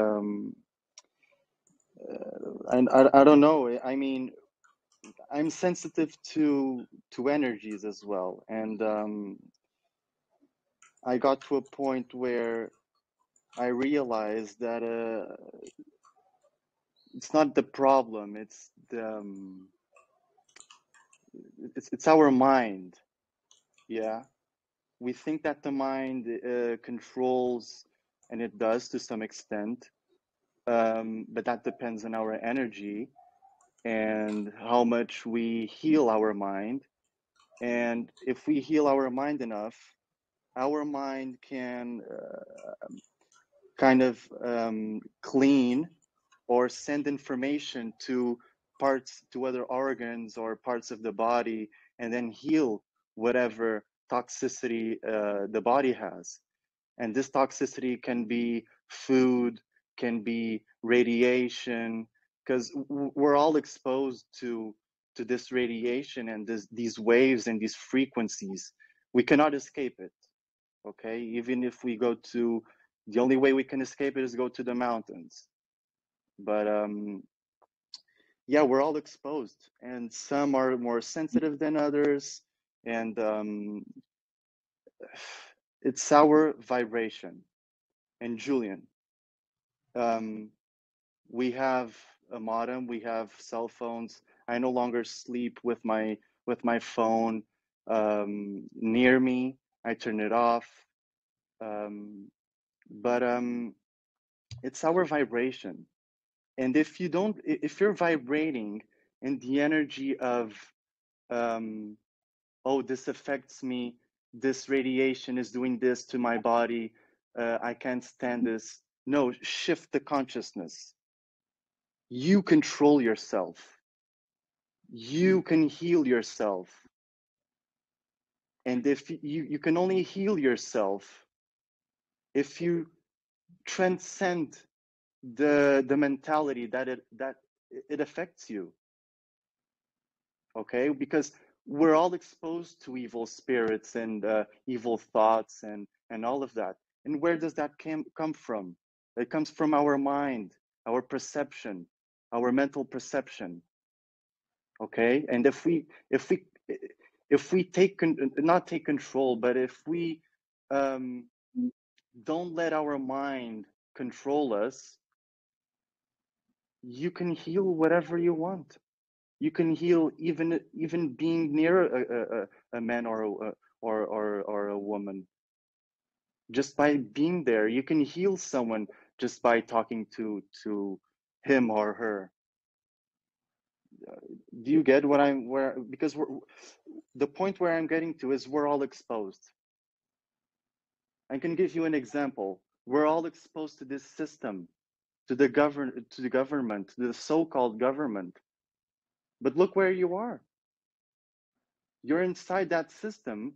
I don't know. I mean, I'm sensitive to energies as well, and I got to a point where I realized that it's not the problem. It's the it's our mind. Yeah, we think that the mind controls, and it does to some extent, but that depends on our energy and how much we heal our mind. And if we heal our mind enough, our mind can kind of clean or send information to other organs or parts of the body, and then heal whatever toxicity the body has. And this toxicity can be food, can be radiation, because we're all exposed to this radiation and these waves and these frequencies. We cannot escape it. Okay, even if we go to, the only way we can escape it is go to the mountains. But yeah, we're all exposed, and some are more sensitive than others, and it's our vibration. And Julien, we have a modem, we have cell phones. I no longer sleep with my phone near me. I turn it off. But it's our vibration. And if you're vibrating in the energy of, oh, this affects me, this radiation is doing this to my body, I can't stand this. No, shift the consciousness. You control yourself. You can heal yourself. And if you can only heal yourself if you transcend the mentality that it affects you. Okay, because we're all exposed to evil spirits and evil thoughts and all of that. And where does that come from? It comes from our mind, our perception, our mental perception. Okay, and if we not take control, but if we don't let our mind control us, you can heal whatever you want. You can heal even being near a man or a woman. Just by being there, you can heal someone just by talking to him or her. Do you get what because the point where I'm getting to is we're all exposed. I can give you an example. We're all exposed to this system, to the government, to the so-called government. But look where you are. You're inside that system,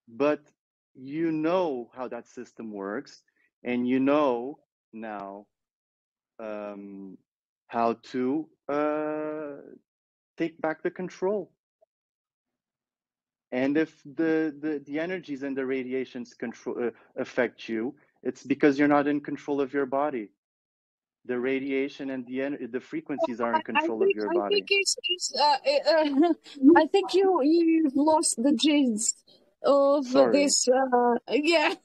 but you know how that system works, and you know now how to take back the control. And if the energies and the radiations affect you, it's because you're not in control of your body. The radiation and the frequencies are in control of your body. I think you've lost the gist of this. Yeah.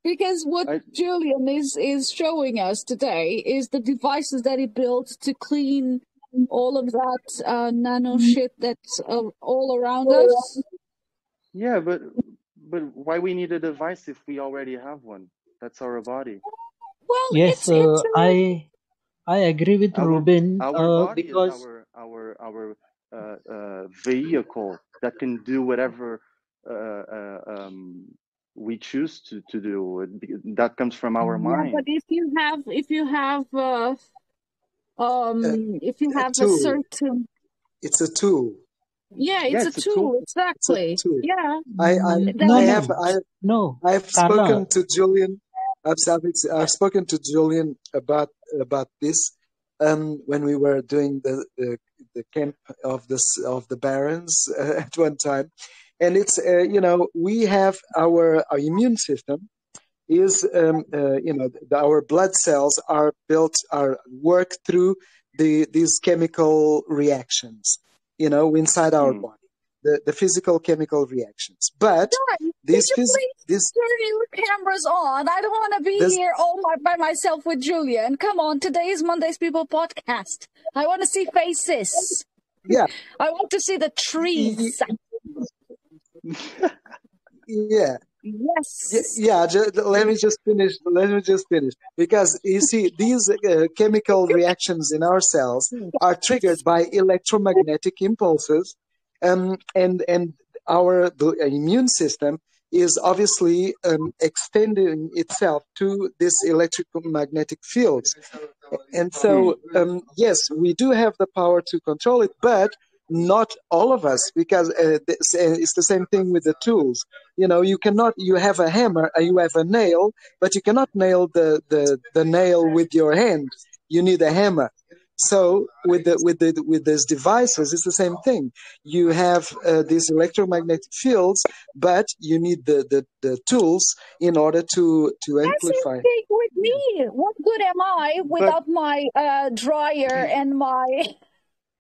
Because what Julien is showing us today is the devices that he built to clean all of that nano shit that's all around us. Yeah, but why we need a device if we already have one? That's our body. Well, yes, I agree with Ruben. Our body because is our vehicle that can do whatever we choose to do. That comes from our mind. But if you have a certain, it's a tool. Yeah, it's a tool. Exactly. It's a tool. Yeah. I have spoken to Julien. I've spoken to Julien about this when we were doing the camp of the barons at one time, and it's we have our immune system is our blood cells are work through these chemical reactions inside our body, the physical chemical reactions. But please turn your cameras on. I don't want to be here all by myself with Julien. Come on, today is Monday's People podcast. I want to see faces. Yeah, I want to see the trees. Yeah. Yes. Yeah. Let me just finish. Because you see, these chemical reactions in our cells are triggered by electromagnetic impulses, and the immune system is obviously extending itself to this electromagnetic fields. And so, yes, we do have the power to control it, but not all of us, because it's the same thing with the tools. You have a hammer, you have a nail, but you cannot nail the nail with your hand. You need a hammer. So with these devices, it's the same thing. You have these electromagnetic fields, but you need the tools in order to amplify. That's the thing with me. What good am I without my dryer and my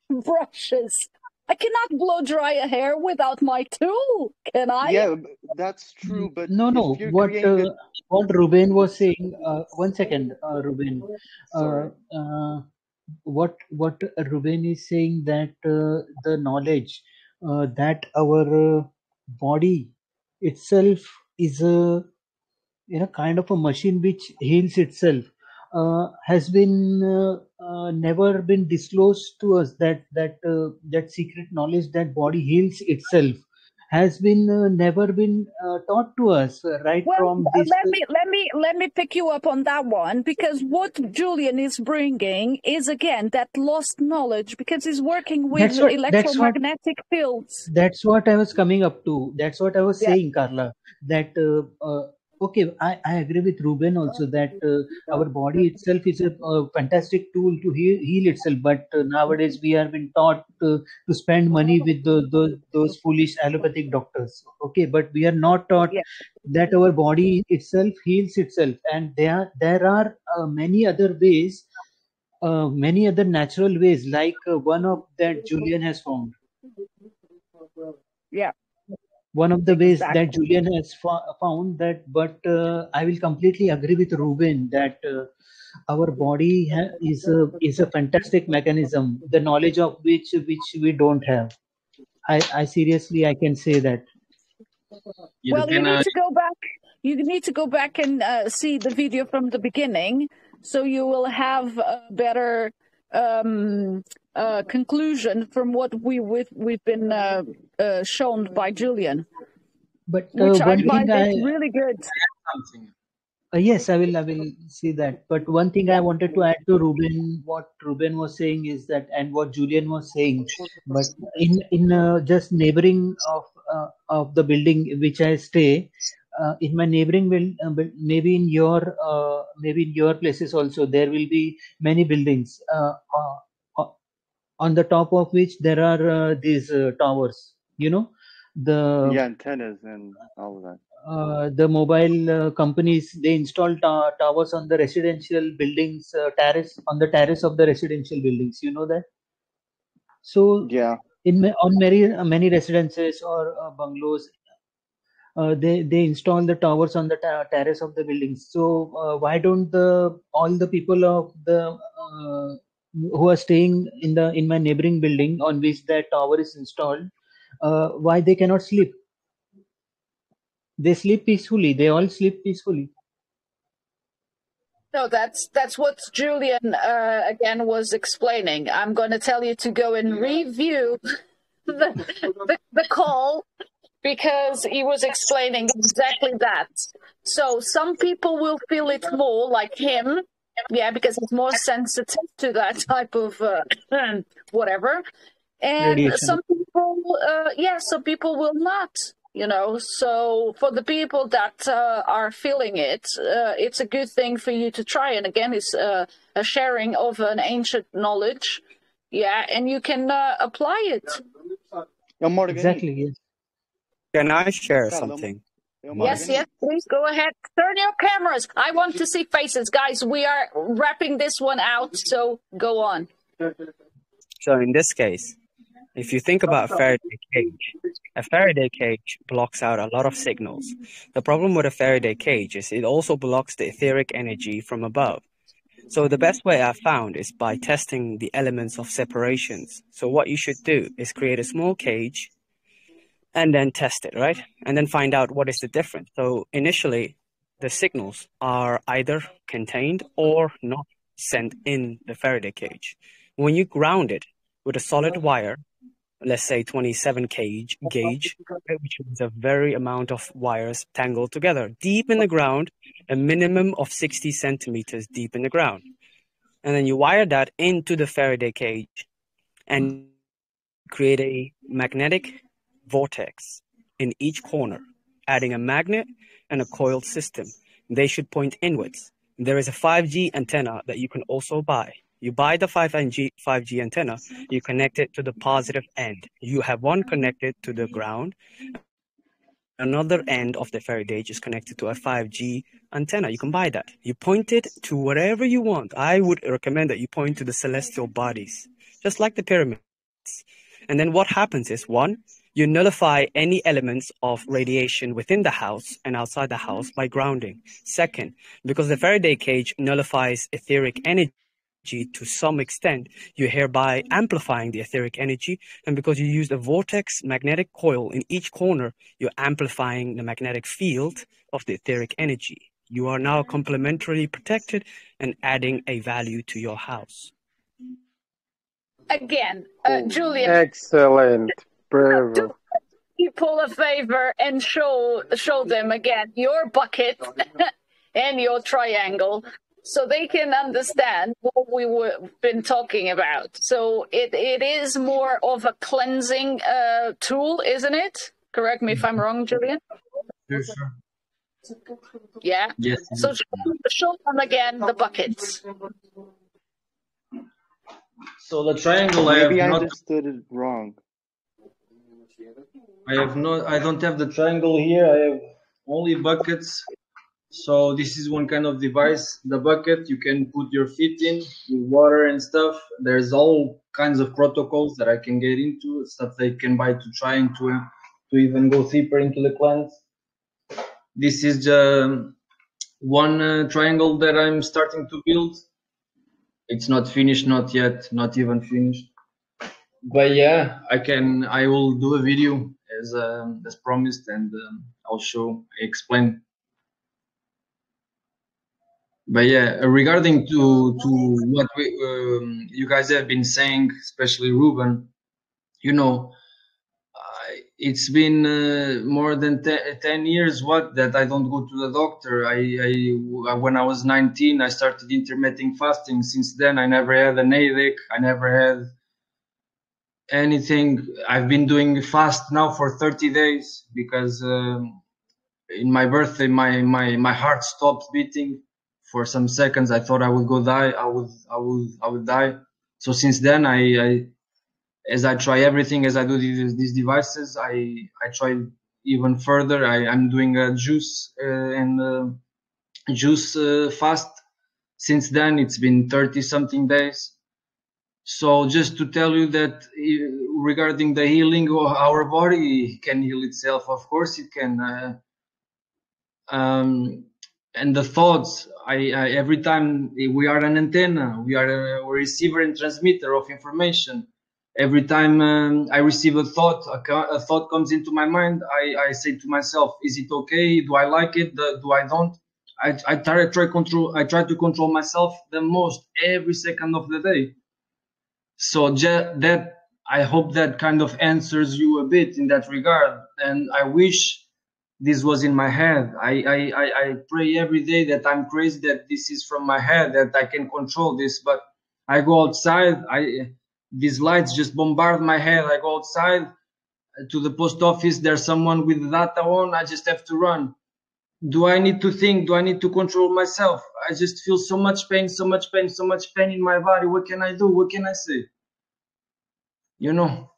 brushes? I cannot blow dry a hair without my tool, can I? Yeah, that's true. But no. What Ruben was saying. 1 second, Ruben. What Ruben is saying, that the knowledge that our body itself is a kind of a machine which heals itself has been never been disclosed to us. That secret knowledge that body heals itself has been never been taught to us from this. Let me pick you up on that one, because what Julien is bringing is again that lost knowledge, because he's working with electromagnetic fields. That's what I was coming up to. That's what I was saying, Carla. That okay, I agree with Ruben also that our body itself is a fantastic tool to heal itself. But nowadays we are being taught to spend money with those foolish allopathic doctors. Okay, but we are not taught that our body itself heals itself, and there are many other ways many other natural ways, like one of that Julien has found. Yeah. One of the ways Exactly. that Julien has found that, but I will completely agree with Ruben that our body is a fantastic mechanism, the knowledge of which we don't have. I seriously I can say that. Well, you need to go back. You need to go back and see the video from the beginning, so you will have a better conclusion from what we've been shown by Julien. But which I one find thing is really good. yes, I will see that. But one thing I wanted to add to Ruben, what Ruben was saying is that, and what Julien was saying, but in just neighboring of the building which I stay, in my neighboring maybe in your places also there will be many buildings on the top of which there are these towers. You know, the antennas and all of that. The mobile companies, they install towers on the residential buildings, terrace on the terrace of the residential buildings. You know that. So yeah, on many residences or bungalows, they install the towers on the terrace of the buildings. So why don't all the people of the who are staying in my neighboring building on which that tower is installed, why they cannot sleep? They sleep peacefully. They all sleep peacefully. No, that's what Julien again was explaining. I'm going to tell you to go and review the call, because he was explaining exactly that. So some people will feel it more like him, yeah, because he's more sensitive to that type of whatever. And Radiation. some people will not. So for the people that are feeling it, it's a good thing for you to try. And again, it's a sharing of an ancient knowledge, yeah, and you can apply it. Exactly, yes. Can I share something? Yes, please go ahead. Turn your cameras. I want to see faces. Guys, we are wrapping this one out, so go on. So in this case, if you think about a Faraday cage blocks out a lot of signals. The problem with a Faraday cage is it also blocks the etheric energy from above. So the best way I found is by testing the elements of separations. So what you should do is create a small cage and then test it, right? And then find out what is the difference. So initially, the signals are either contained or not sent in the Faraday cage. When you ground it with a solid wire, let's say 27 gauge, which is a very amount of wires tangled together, deep in the ground, a minimum of 60 centimeters deep in the ground. And then you wire that into the Faraday cage and create a magnetic vortex in each corner, adding a magnet and a coiled system. They should point inwards. There is a 5G antenna that you can also buy. You buy the 5G antenna, you connect it to the positive end. You have one connected to the ground, another end of the Faraday is connected to a 5G antenna. You can buy that. You point it to wherever you want. I would recommend that you point to the celestial bodies, just like the pyramids. And then what happens is, one, you nullify any elements of radiation within the house and outside the house by grounding. Second, because the Faraday cage nullifies etheric energy to some extent, you're hereby amplifying the etheric energy. And because you use a vortex magnetic coil in each corner, you're amplifying the magnetic field of the etheric energy. You are now complementarily protected and adding a value to your house. Again, Julien. Excellent. Bravo. Do people a favor and show them again your bucket and your triangle, so they can understand what we've been talking about. So it is more of a cleansing tool, isn't it? Correct me if I'm wrong, Julien. Yes, sir. Yeah. Yes. So show them again the buckets. So the triangle, Maybe I understood it wrong. I don't have the triangle here. I have only buckets. So this is one kind of device. The bucket you can put your feet in with water and stuff. There's all kinds of protocols that I can get into, stuff that you can buy to try and to even go deeper into the plants. This is the one triangle that I'm starting to build. It's not finished, not yet, not even finished. But yeah, I will do a video as promised, and I'll explain. But yeah, regarding to what you guys have been saying, especially Ruben, you know, it's been more than 10 years that I don't go to the doctor. When I was 19, I started intermittent fasting. Since then, I never had an headache. I never had anything. I've been doing fast now for 30 days because in my birthday, my heart stopped beating for some seconds. I thought I would go die. I would die. So since then, as I try everything, as I do these devices, I try even further. I'm doing a juice fast. Since then, it's been 30 something days. So just to tell you that regarding the healing, our body can heal itself. Of course it can. And the thoughts, every time we are an antenna, we are a receiver and transmitter of information. Every time I receive a thought comes into my mind, I say to myself, is it okay? Do I like it? Do I don't? I try to control myself the most every second of the day. So that I hope that kind of answers you a bit in that regard. And I wish this was in my head. I pray every day that I'm crazy, that this is from my head, that I can control this. But I go outside, these lights just bombard my head. I go outside to the post office, there's someone with data on, I just have to run. Do I need to think? Do I need to control myself? I just feel so much pain in my body. What can I do? What can I say? You know,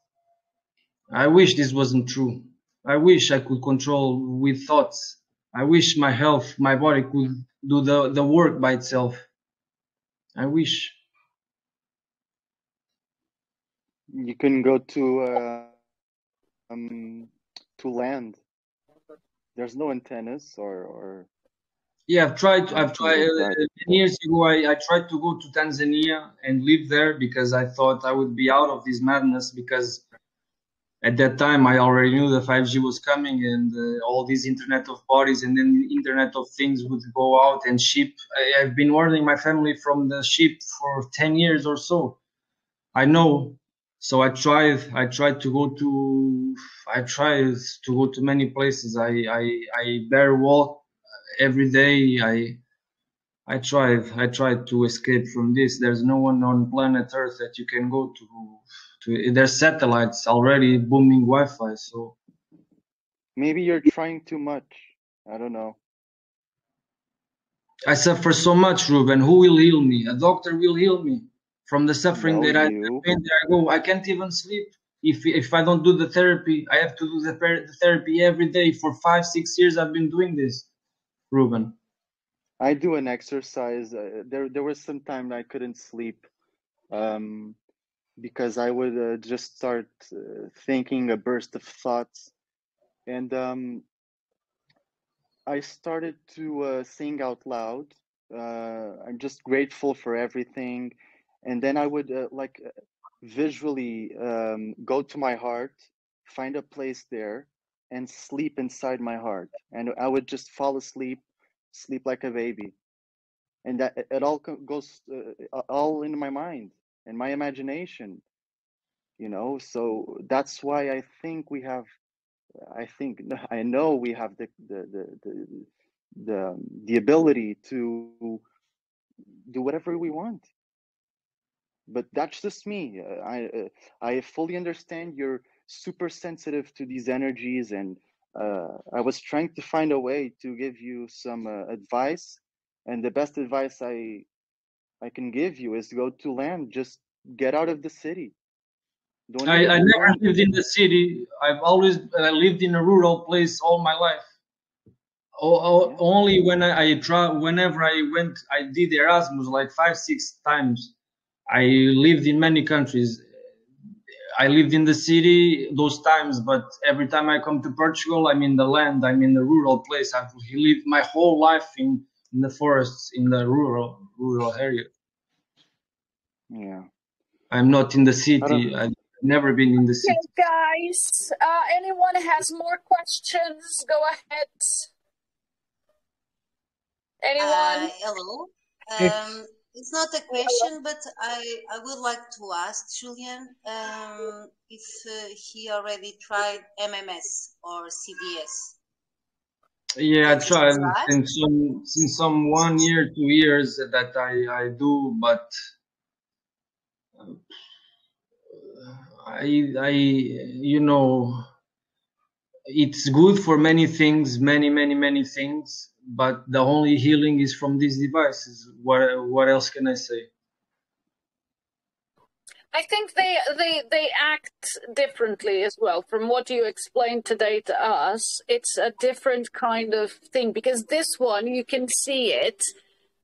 I wish this wasn't true. I wish I could control with thoughts. I wish my health, my body could do the work by itself. I wish. You can go to land. There's no antennas or. Yeah, I've tried 10 years ago. I tried to go to Tanzania and live there because I thought I would be out of this madness, because at that time I already knew the 5G was coming and all these Internet of Bodies and then Internet of Things would go out and ship. I've been warning my family from the ship for 10 years or so. I know. So I tried to go to many places. I bare walk every day. I tried to escape from this. There's no one on planet Earth that you can go to. There's satellites already booming Wi-Fi. So maybe you're trying too much. I don't know. I suffer so much, Ruben. Who will heal me? A doctor will heal me from the suffering that I go. I can't even sleep if I don't do the therapy. I have to do the therapy every day for 5-6 years. I've been doing this, Ruben. I do an exercise. There was some time I couldn't sleep, because I would just start thinking a burst of thoughts, and I started to sing out loud. I'm just grateful for everything, and then I would visually go to my heart, find a place there, and sleep inside my heart, and I would just fall asleep, sleep like a baby. And that it all goes all in my mind and my imagination, so that's why I know we have the ability to do whatever we want. But that's just me. I fully understand you're super sensitive to these energies, and I was trying to find a way to give you some advice, and the best advice I can give you is go to land. Just get out of the city. I never lived in the city. I've always lived in a rural place all my life. Only when I whenever I went, I did Erasmus like 5-6 times. I lived in many countries. I lived in the city those times, but every time I come to Portugal, I'm in the land, I'm in the rural place. I've lived my whole life in the forests, in the rural area. Yeah. I'm not in the city. I've never been in the city. Okay, guys. Anyone has more questions? Go ahead. Anyone? Hello. It's It's not a question, but I would like to ask Julien if he already tried MMS or CDS. Yeah, I Have you tried tried? since some 1 year, 2 years that I do, but I you know, it's good for many things, many things, but the only healing is from these devices. What else can I say? I think they act differently as well. From what you explained today to us, it's a different kind of thing, because this one you can see it,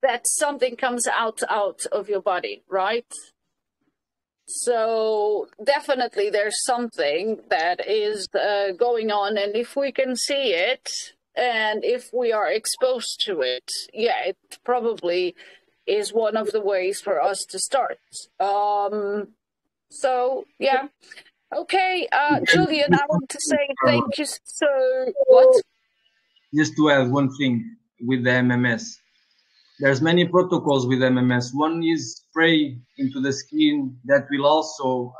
that something comes out of your body, right? So definitely there's something that is going on, and if we can see it and if we are exposed to it, yeah, it probably is one of the ways for us to start. So yeah, okay, Julien, I want to say thank you. So what? Just to add one thing with the MMS. There's many protocols with MMS. One is spray into the skin that will also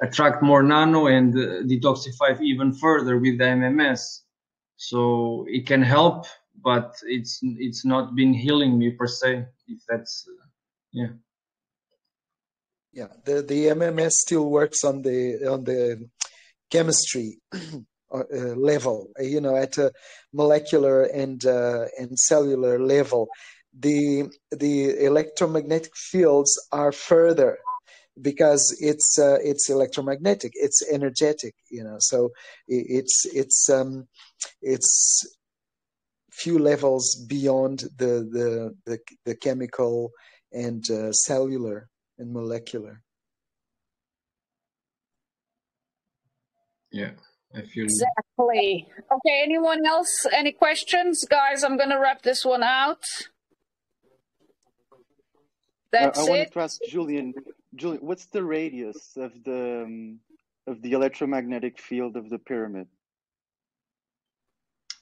attract more nano and detoxify even further with the MMS. So it can help, but it's not been healing me per se. If that's yeah. Yeah, the MMS still works on the chemistry level, at a molecular and cellular level. The electromagnetic fields are further, because it's electromagnetic, it's energetic, so it's few levels beyond the chemical and cellular and molecular. Yeah, I feel Exactly. Okay, anyone else? Any questions? Guys, I'm gonna wrap this one out. That's I wanted it. to ask Julien, what's the radius of the electromagnetic field of the pyramid?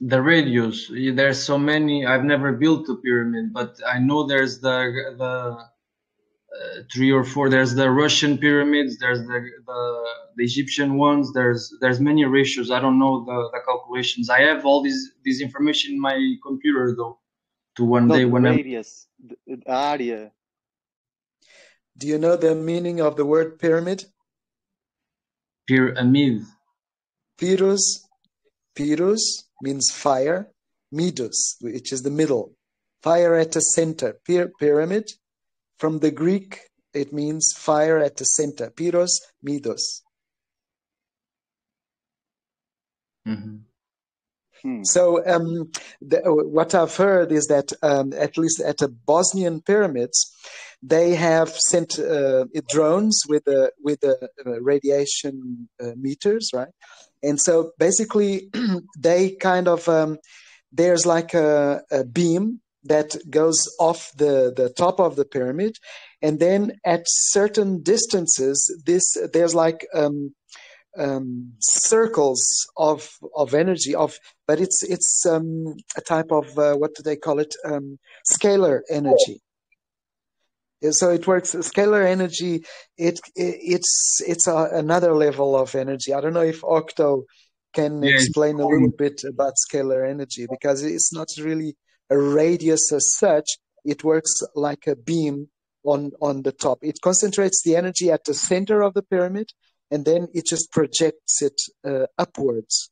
the radius. There's so many. I've never built a pyramid, but I know there's the 3 or 4. There's the Russian pyramids. There's the Egyptian ones. There's many ratios. I don't know the calculations. I have all this information in my computer though. To one day the when radius, the area. Do you know the meaning of the word pyramid? Pyramid. Pyrus means fire. Midus, which is the middle. Fire at the center. Pyramid. From the Greek, it means fire at the center. Pyros, midus. Mm-hmm. So what I've heard is that at least at the Bosnian pyramids, they have sent drones with the radiation meters, right? And so basically, they kind of there's like a beam that goes off the top of the pyramid, and then at certain distances, there's like circles of energy but it's a type of what do they call it, scalar energy. So it works scalar energy. It's another level of energy. I don't know if Octo can explain a little bit about scalar energy, because it's not really a radius as such. It works like a beam on the top. It concentrates the energy at the center of the pyramid, and then it just projects it upwards.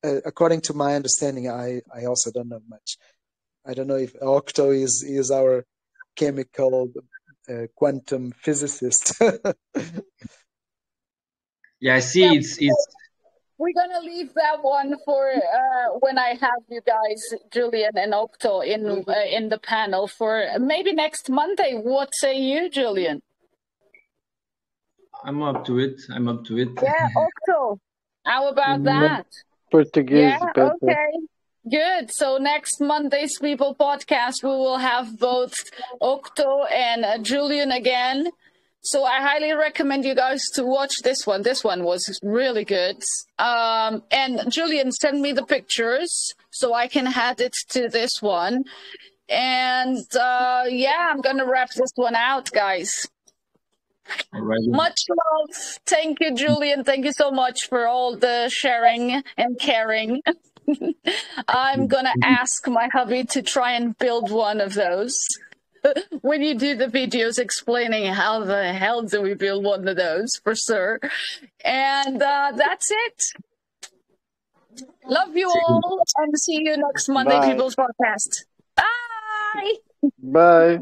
According to my understanding, I also don't know much. I don't know if Octo is our chemical quantum physicist. Yeah, I see. we're gonna leave that one for when I have you guys, Julien and Octo, in the panel for maybe next Monday. What say you, Julien? I'm up to it. I'm up to it. Yeah, Octo. How about that? Portuguese Yeah, better. okay. Good. So next Monday's People podcast, we will have both Octo and Julien again. So I highly recommend you guys to watch this one. This one was really good. And Julien, send me the pictures so I can add it to this one. And yeah, I'm going to wrap this one out, guys. All right. Much love. Thank you, Julien. Thank you so much for all the sharing and caring. I'm going to ask my hubby to try and build one of those. When you do the videos explaining how the hell do we build one of those, for sure. And that's it. Love you all, and see you next Monday, Bye. People's Podcast. Bye! Bye.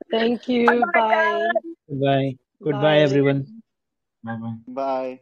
Thank you. Bye-bye, Bye. guys. Bye. Goodbye, Bye. everyone. Bye bye. Bye.